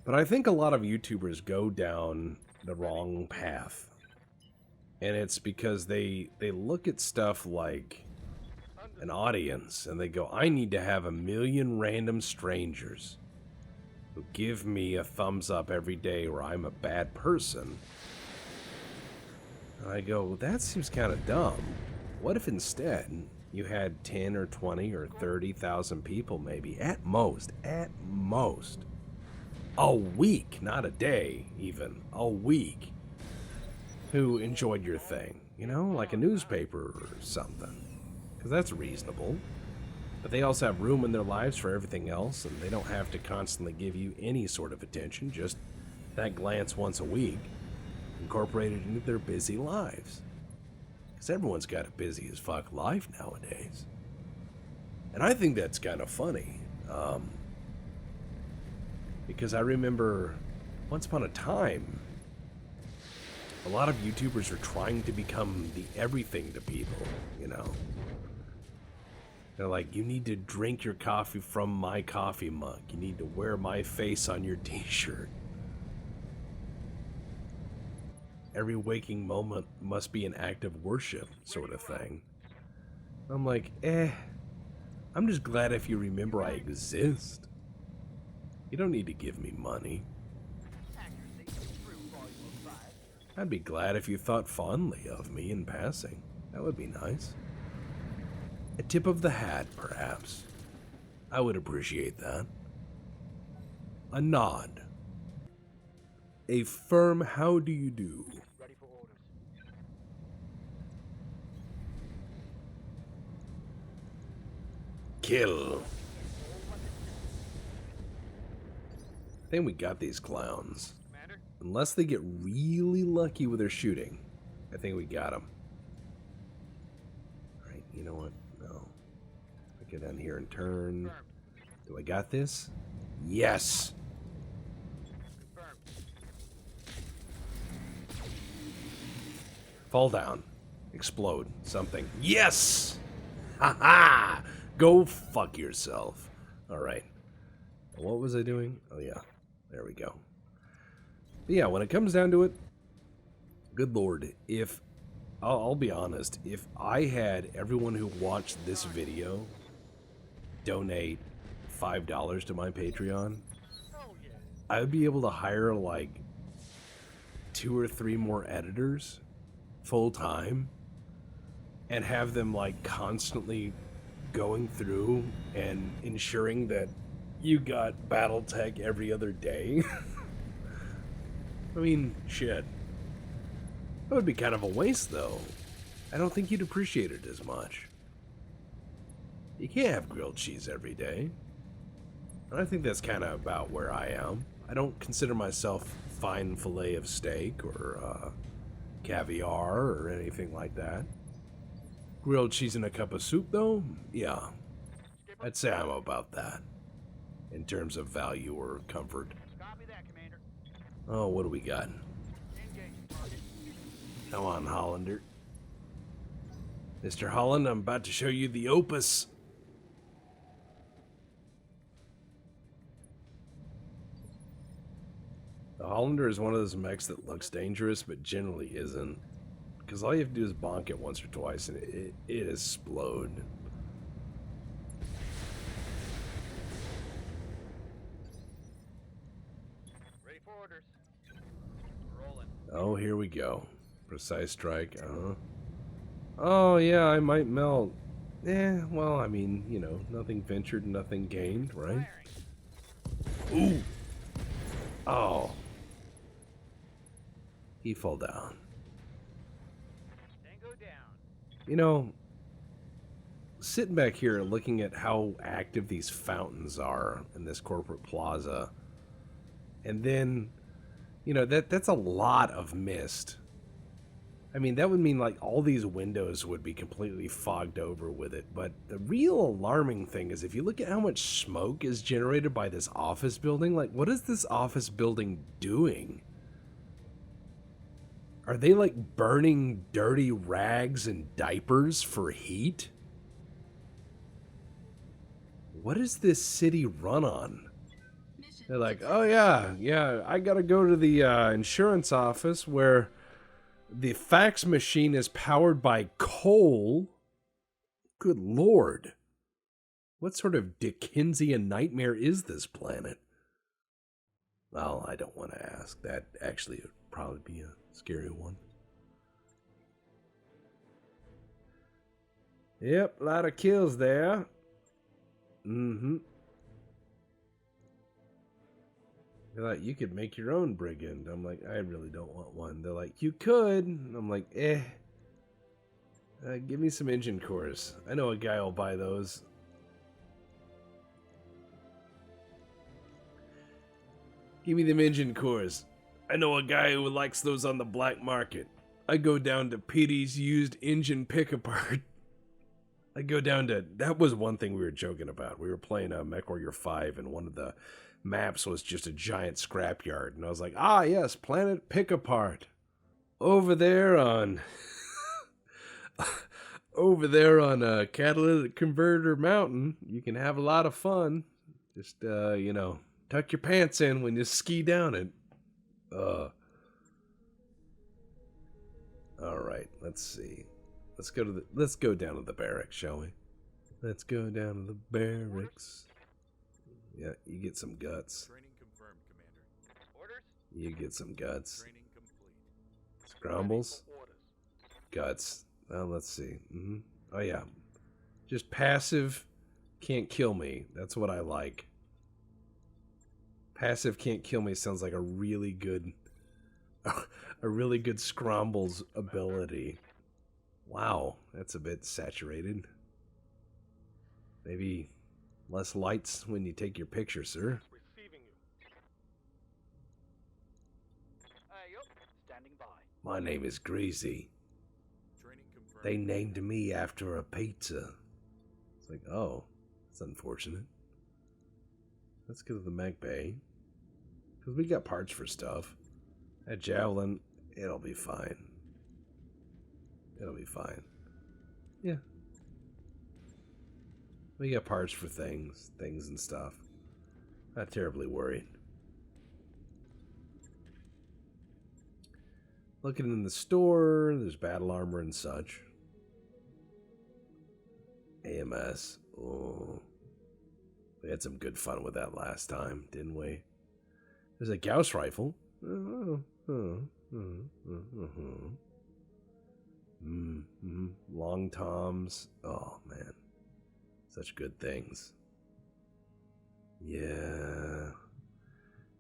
But I think a lot of YouTubers go down the wrong path. And it's because they look at stuff like an audience and they go, I need to have 1 million random strangers who give me a thumbs up every day or I'm a bad person. And I go, well, that seems kind of dumb. What if instead you had 10 or 20 or 30,000 people maybe, at most, a week, not a day even, a week, who enjoyed your thing, you know, like a newspaper or something, because that's reasonable. But they also have room in their lives for everything else, and they don't have to constantly give you any sort of attention, just that glance once a week, incorporated into their busy lives. Because everyone's got a busy as fuck life nowadays. And I think that's kind of funny. Because I remember once upon a time, a lot of YouTubers are trying to become the everything to people, you know. They're like, you need to drink your coffee from my coffee mug. You need to wear my face on your t-shirt. Every waking moment must be an act of worship, sort of thing. I'm like, I'm just glad if you remember I exist. You don't need to give me money. I'd be glad if you thought fondly of me in passing. That would be nice. A tip of the hat, perhaps. I would appreciate that. A nod. A firm how do you do. Ready for orders. Kill. I think we got these clowns. Commander? Unless they get really lucky with their shooting. I think we got them. Alright, you know what? No. I get down here and turn. Confirmed. Do I got this? Yes! Confirmed. Fall down. Explode. Something. Yes! Ha ha! Go fuck yourself. Alright. What was I doing? Oh yeah. There we go. But yeah, when it comes down to it, good lord, if... I'll be honest, if I had everyone who watched this video donate $5 to my Patreon, Oh yeah. I would be able to hire like 2 or 3 more editors full time and have them like constantly going through and ensuring that you got Battletech every other day. I mean, shit. That would be kind of a waste, though. I don't think you'd appreciate it as much. You can't have grilled cheese every day. And I think that's kind of about where I am. I don't consider myself fine fillet of steak or caviar or anything like that. Grilled cheese in a cup of soup, though? Yeah. I'd say I'm about that. In terms of value or comfort. Copy that, Commander. Oh, what do we got? Engaging target. Come on, Hollander. Mr. Holland, I'm about to show you the opus. The Hollander is one of those mechs that looks dangerous, but generally isn't. Because all you have to do is bonk it once or twice, and it explode. Ready for orders. Rolling. Oh, here we go. Precise strike. Oh, yeah, I might melt. Well, I mean, you know, nothing ventured, nothing gained, right? Firing. Ooh. Oh. He fell down. Tango down. You know, sitting back here looking at how active these fountains are in this corporate plaza, and then, you know, that's a lot of mist. I mean, that would mean like all these windows would be completely fogged over with it. But the real alarming thing is if you look at how much smoke is generated by this office building, like what is this office building doing? Are they like burning dirty rags and diapers for heat? What is this city run on? They're like, oh yeah, I gotta go to the insurance office where the fax machine is powered by coal. Good lord. What sort of Dickensian nightmare is this planet? Well, I don't want to ask. That actually would probably be a scary one. Yep, a lot of kills there. Mm-hmm. They're like, you could make your own brigand. I'm like, I really don't want one. They're like, you could. I'm like, give me some engine cores. I know a guy will buy those. Give me them engine cores. I know a guy who likes those on the black market. I go down to Petey's used engine pick-apart. I go down to... That was one thing we were joking about. We were playing MechWarrior 5, and one of the maps was just a giant scrapyard. And I was like, ah, yes, Planet Pick-Apart. Over there on... over there on Catalytic Converter Mountain, you can have a lot of fun. Just, you know, tuck your pants in when you ski down it. Alright, let's see. Let's go down to the barracks, shall we? Let's go down to the barracks. Yeah, you get some guts. Training confirmed, Commander. Orders? You get some guts. Training complete. Scrombles? Orders. Guts. Let's see. Oh yeah. Just passive can't kill me. That's what I like. Passive can't kill me sounds like a really good Scrombles ability. Wow, that's a bit saturated. Maybe less lights when you take your picture, sir. Receiving you. Yup. Standing by. My name is Greasy. Training confirmed. They named me after a pizza. It's like, oh, that's unfortunate. Let's go to the mech bay. Because we got parts for stuff. That javelin, it'll be fine. It'll be fine. Yeah. We got parts for things and stuff. Not terribly worried. Looking in the store, there's battle armor and such. AMS. Oh. We had some good fun with that last time, didn't we? There's a Gauss rifle. Long toms. Oh, man. Such good things. Yeah.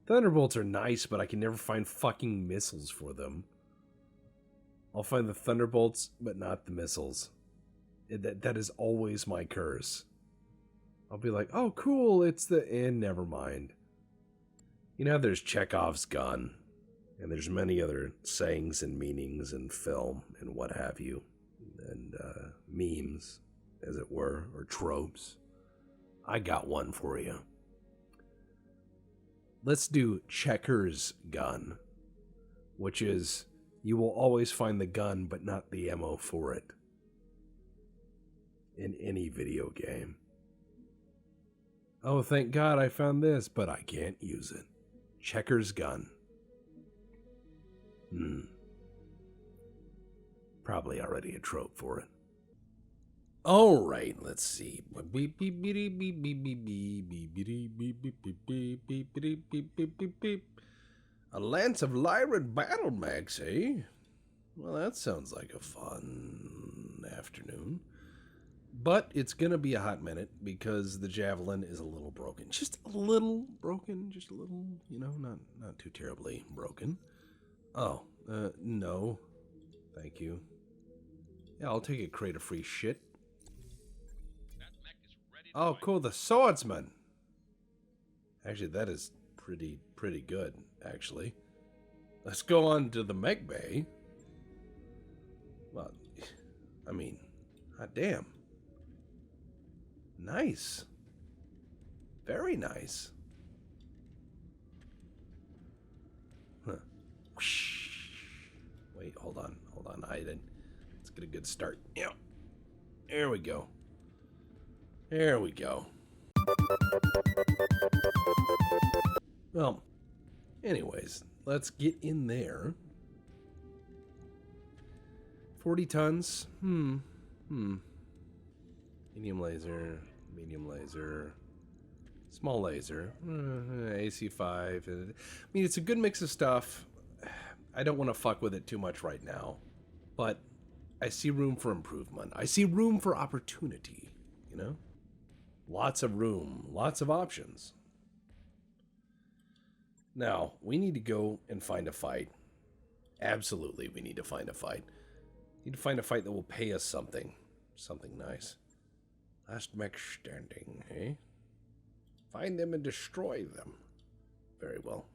Thunderbolts are nice, but I can never find fucking missiles for them. I'll find the Thunderbolts, but not the missiles. That is always my curse. I'll be like, oh, cool, it's the... And never mind. You know, there's Chekhov's gun. And there's many other sayings and meanings in film and what have you. And memes, as it were, or tropes. I got one for you. Let's do Checker's gun. Which is, you will always find the gun, but not the ammo for it. In any video game. Oh, thank God I found this, but I can't use it. Checker's gun. Probably already a trope for it. All right, let's see. A Lance of Lyran BattleMechs, eh? Well, that sounds like a fun afternoon. But it's going to be a hot minute because the javelin is a little broken. Just a little broken. Just a little, not too terribly broken. Oh, no. Thank you. Yeah, I'll take a crate of free shit. Oh, cool, the swordsman. Actually, that is pretty good, actually. Let's go on to the mech bay. Well, I mean, hot damn. Nice. Very nice. Huh. Wait, hold on. Let's get a good start. Yeah. There we go. There we go. Well, anyways, let's get in there. 40 tons. Medium laser, small laser, AC5. I mean, it's a good mix of stuff. I don't want to fuck with it too much right now, but I see room for improvement. I see room for opportunity, Lots of room, lots of options. Now, we need to go and find a fight. Absolutely, we need to find a fight. Need to find a fight that will pay us something. Something nice. Last mech standing, eh? Find them and destroy them. Very well.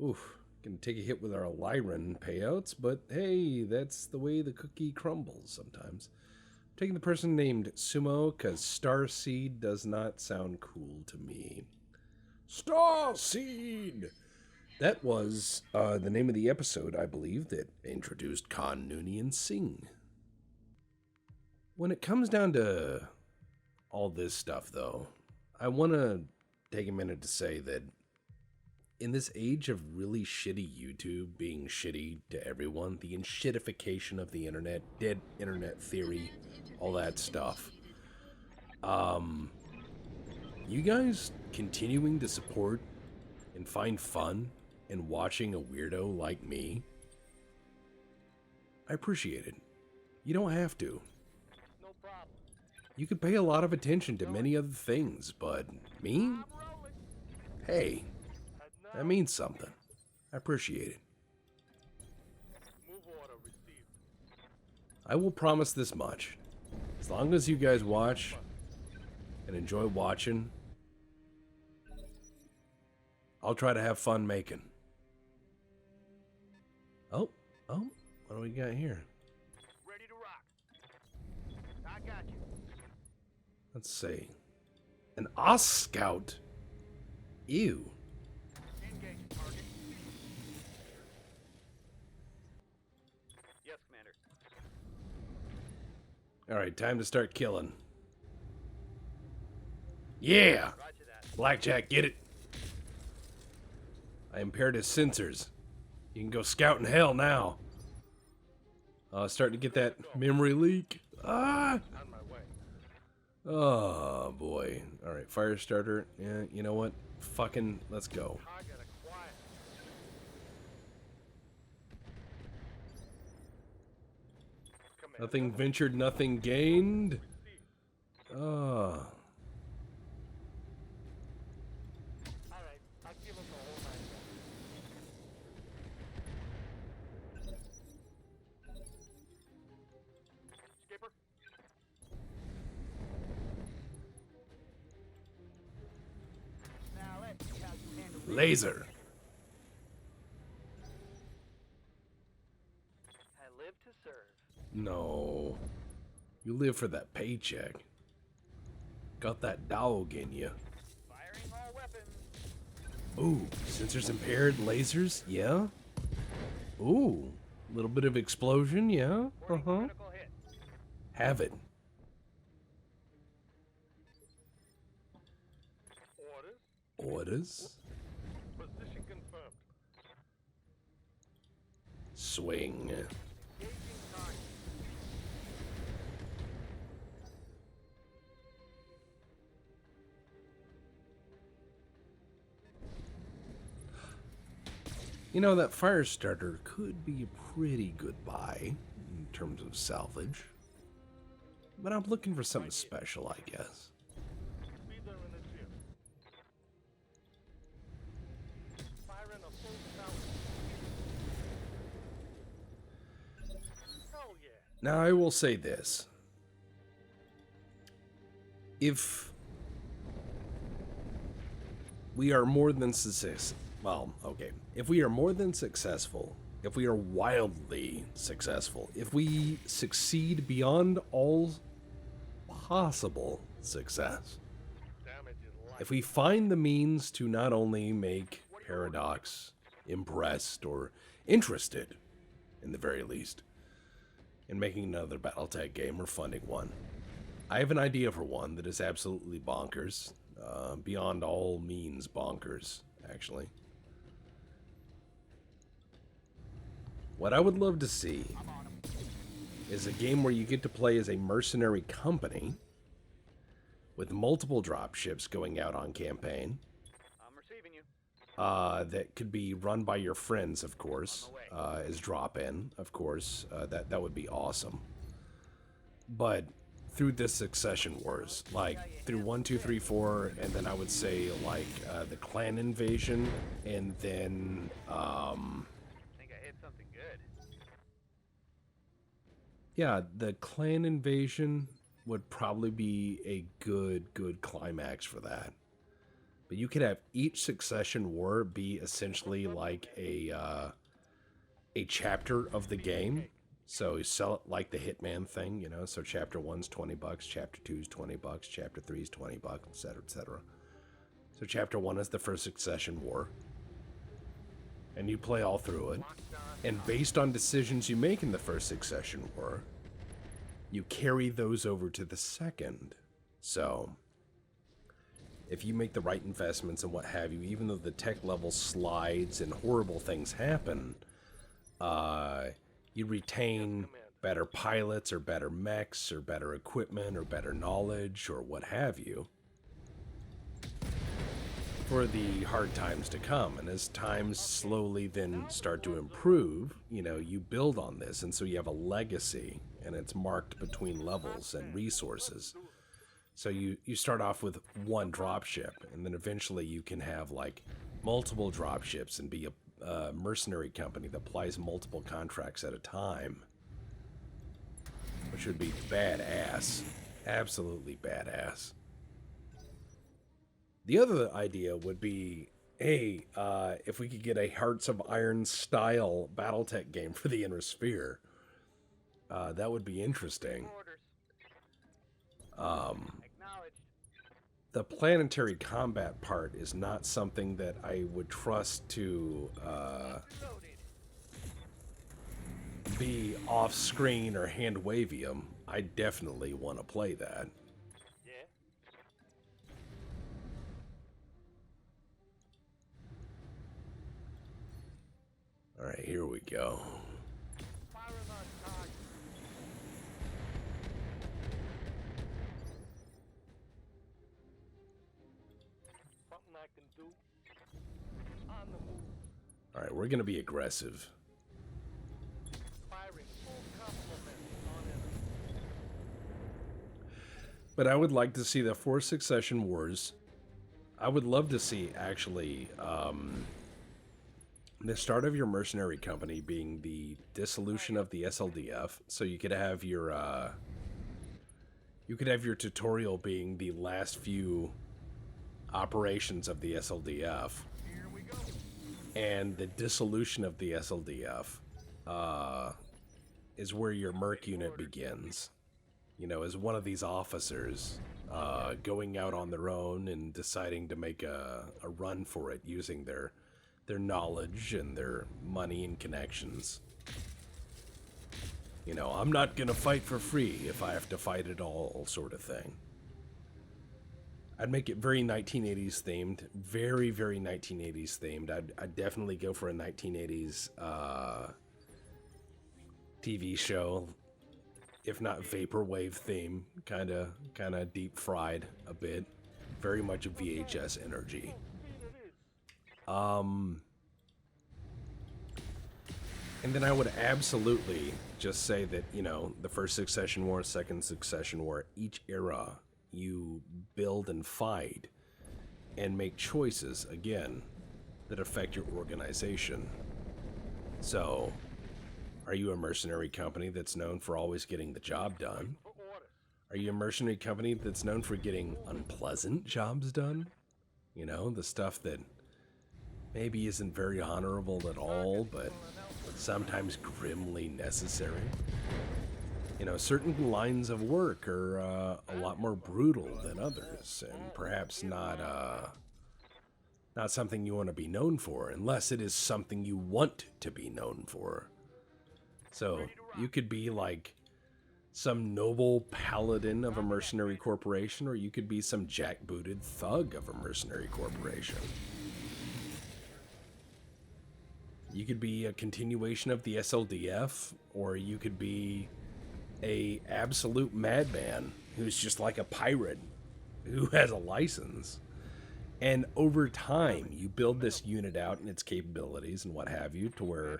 Oof. Gonna take a hit with our Lyran payouts, but hey, that's the way the cookie crumbles sometimes. I'm taking the person named Sumo, because Starseed does not sound cool to me. Starseed! That was the name of the episode, I believe, that introduced Khan Noonien Singh. When it comes down to all this stuff, though, I want to take a minute to say that in this age of really shitty YouTube being shitty to everyone, the enshittification of the internet, dead internet theory, all that stuff, you guys continuing to support and find fun in watching a weirdo like me, I appreciate it. You don't have to. No problem. You could pay a lot of attention to many other things, but me? I'm rolling. Hey, Heading that out. means something. I appreciate it. Move order received. I will promise this much. As long as you guys watch and enjoy watching, I'll try to have fun making. Oh, what do we got here? Ready to rock. I got you. Let's see. An Os Scout. Ew. Engage target. Yes, Commander. Alright, time to start killing. Yeah! Roger that. Blackjack, get it? I impaired his sensors. You can go scout in hell now. Starting to get that memory leak. Ah! On my way. Oh, boy. Alright, fire starter. Yeah, you know what? Fucking, let's go. Target acquired. Commander. Nothing ventured, nothing gained. Received. Ah. All right. I'll give him the whole nine. Skipper. Now let's see how you handle this. Laser. I live to serve. No. You live for that paycheck. Got that dog in you. Firing all weapons. Ooh, sensors impaired, lasers, yeah. Ooh, a little bit of explosion, yeah. Critical hit. Have it. Orders. Orders. Position confirmed. Swing. Engaging You know, that fire starter could be a pretty good buy in terms of salvage. But I'm looking for something special, I guess. Be there in a jiff. Firing a full salvo. Hell yeah. Now, I will say this. If we are more than successful, well, okay. If we are more than successful, if we are wildly successful, if we succeed beyond all possible success, Damage is light. if we find the means to not only make Paradox impressed or interested, in the very least, in making another Battletech game or funding one, I have an idea for one that is absolutely bonkers, beyond all means bonkers, actually. What I would love to see is a game where you get to play as a mercenary company with multiple dropships going out on campaign. I'm receiving you. That could be run by your friends, of course, as drop-in, of course. That would be awesome. But through this succession wars, like through 1, 2, 3, 4, and then I would say like the clan invasion, and then I think I hit something good. yeah, the clan invasion would probably be a good climax for that. But you could have each succession war be essentially like a chapter of the game. So you sell it like the Hitman thing, you know. So chapter 1's $20, chapter 2's $20, chapter 3's $20, etc., etc. So chapter 1 is the first succession war, and you play all through it. And based on decisions you make in the first succession war, you carry those over to the second. So if you make the right investments and what have you, even though the tech level slides and horrible things happen, you retain better pilots or better mechs or better equipment or better knowledge or what have you for the hard times to come. And as times slowly then start to improve, you know, you build on this, and so you have a legacy, and it's marked between levels and resources. So you start off with one dropship, and then eventually you can have like multiple dropships and be a mercenary company that applies multiple contracts at a time, which would be badass. Absolutely badass. The other idea would be, hey, if we could get a Hearts of Iron style Battletech game for the Inner Sphere, that would be interesting. Acknowledged. The planetary combat part is not something that I would trust to Loaded. be off-screen or hand-wavium. I definitely want to play that. Yeah. All right, here we go. Firing on target. Something I can do. On the move. All right, we're going to be aggressive. Firing full complement on enemy. But I would like to see the 4 succession wars. I would love to see, actually, the start of your mercenary company being the dissolution of the SLDF. So you could have your tutorial being the last few operations of the SLDF. Here we go. And the dissolution of the SLDF is where your merc unit begins. You know, as one of these officers going out on their own and deciding to make a run for it using their knowledge and their money and connections. You know, I'm not gonna fight for free if I have to fight at all, sort of thing. I'd make it very 1980s themed, very 1980s themed. I'd definitely go for a 1980s TV show, if not vaporwave theme, kind of deep fried a bit, very much VHS energy. And then I would absolutely just say that, you know, the first succession war, second succession war, each era you build and fight and make choices, again, that affect your organization. So, are you a mercenary company that's known for always getting the job done? Are you a mercenary company that's known for getting unpleasant jobs done? You know, the stuff that maybe isn't very honorable at all, but sometimes grimly necessary. You know, certain lines of work are a lot more brutal than others, and perhaps not something you want to be known for, unless it is something you want to be known for. So, you could be like some noble paladin of a mercenary corporation, or you could be some jackbooted thug of a mercenary corporation. You could be a continuation of the SLDF, or you could be a absolute madman who's just like a pirate who has a license. And over time, you build this unit out and its capabilities and what have you to where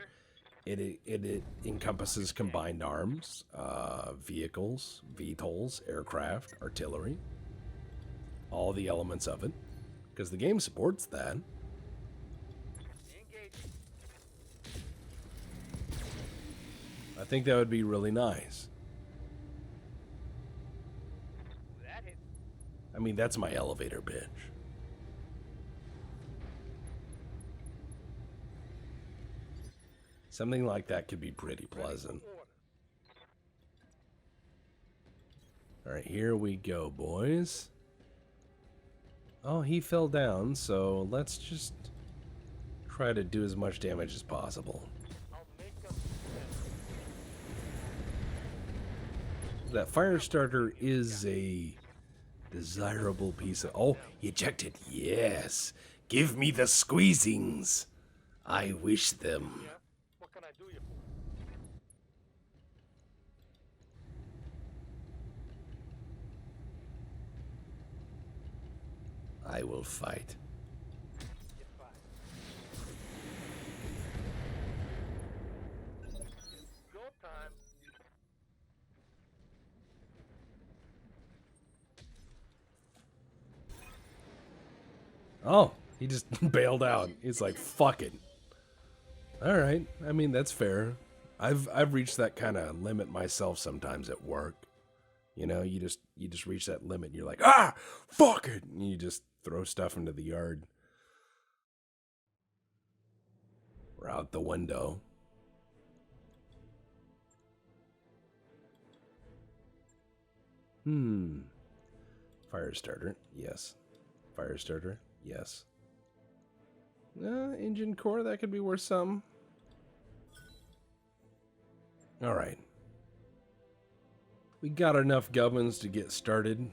it encompasses combined arms, vehicles, VTOLs, aircraft, artillery, all the elements of it, because the game supports that. I think that would be really nice. I mean, that's my elevator pitch. Something like that could be pretty pleasant. Alright, here we go, boys. Oh, he fell down, so let's just try to do as much damage as possible. That fire starter is a desirable piece of... Oh, ejected. Yes. Give me the squeezings. I wish them. Yeah? What can I do you for? I will fight. Get by. Go time. Oh, he just bailed out. He's like, fuck it. Alright, I mean, that's fair. I've reached that kind of limit myself sometimes at work. You know, you just reach that limit and you're like, ah, fuck it. And you just throw stuff into the yard. Or out the window. Fire starter, yes. Fire starter, yes. Engine core, that could be worth some. Alright. We got enough gubbins to get started.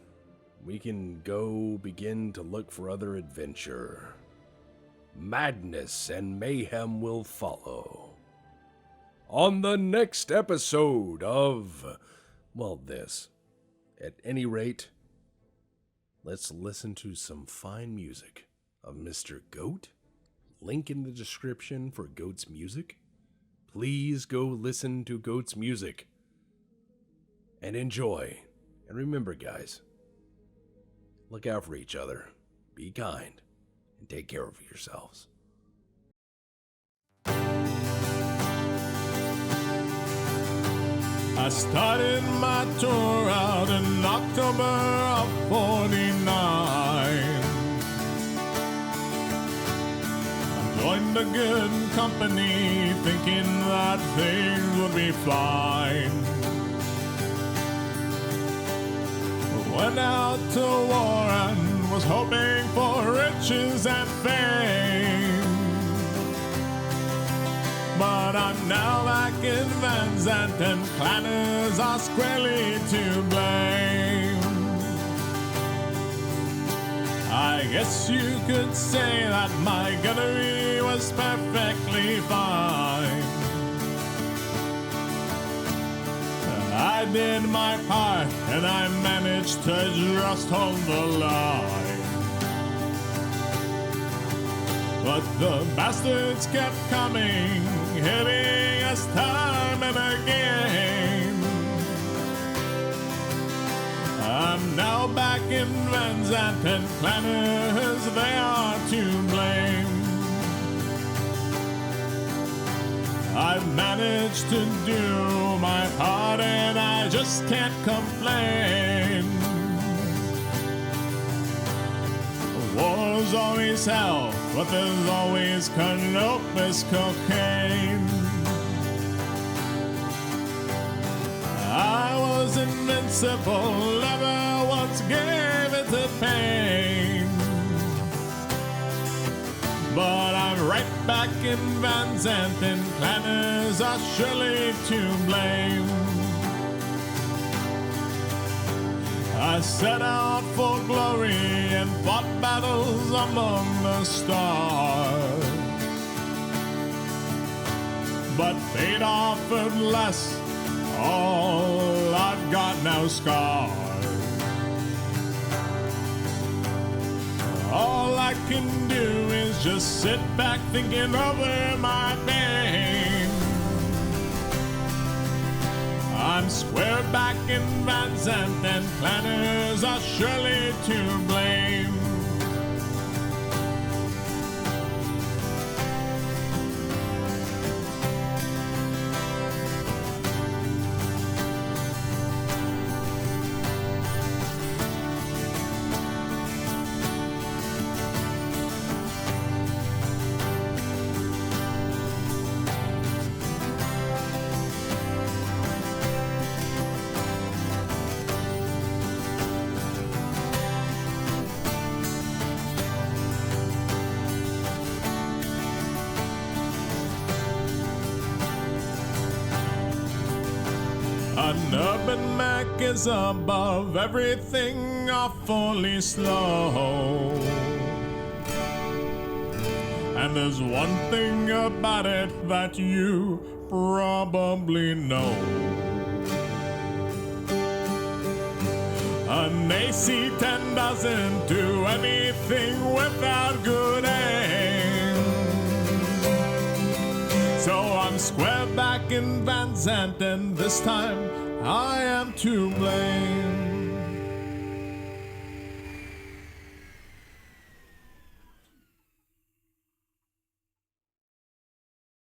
We can go begin to look for other adventure. Madness and mayhem will follow. On the next episode of, well, this. At any rate, let's listen to some fine music of Mr. Goat. Link in the description for Goat's music. Please go listen to Goat's music. And enjoy. And remember, guys, look out for each other. Be kind. And take care of yourselves. I started my tour out in October of '49. I joined a good company thinking that things would be fine. Went out to war and was hoping for riches and fame. But I'm now back in Van Zandt and Clanners are squarely to blame. I guess you could say that my gunnery was perfectly fine. I did my part and I managed to just hold the line. But the bastards kept coming, hitting us now back in Van Zandt and Planners, they are to blame. I've managed to do my part and I just can't complain. War's always hell, but there's always canopus cocaine. I was invincible, never once gave it to pain. But I'm right back in Van Zandt and planners are surely to blame. I set out for glory and fought battles among the stars. But fate offered less, all I've got now scars. All I can do is just sit back thinking over my pain. I'm square back in Van Zandt and planners are surely to blame. An urban Mac is above everything awfully slow. And there's one thing about it that you probably know. An AC-10 doesn't do anything without good aim. So I'm square back in Van Zandt and this time I am to blame.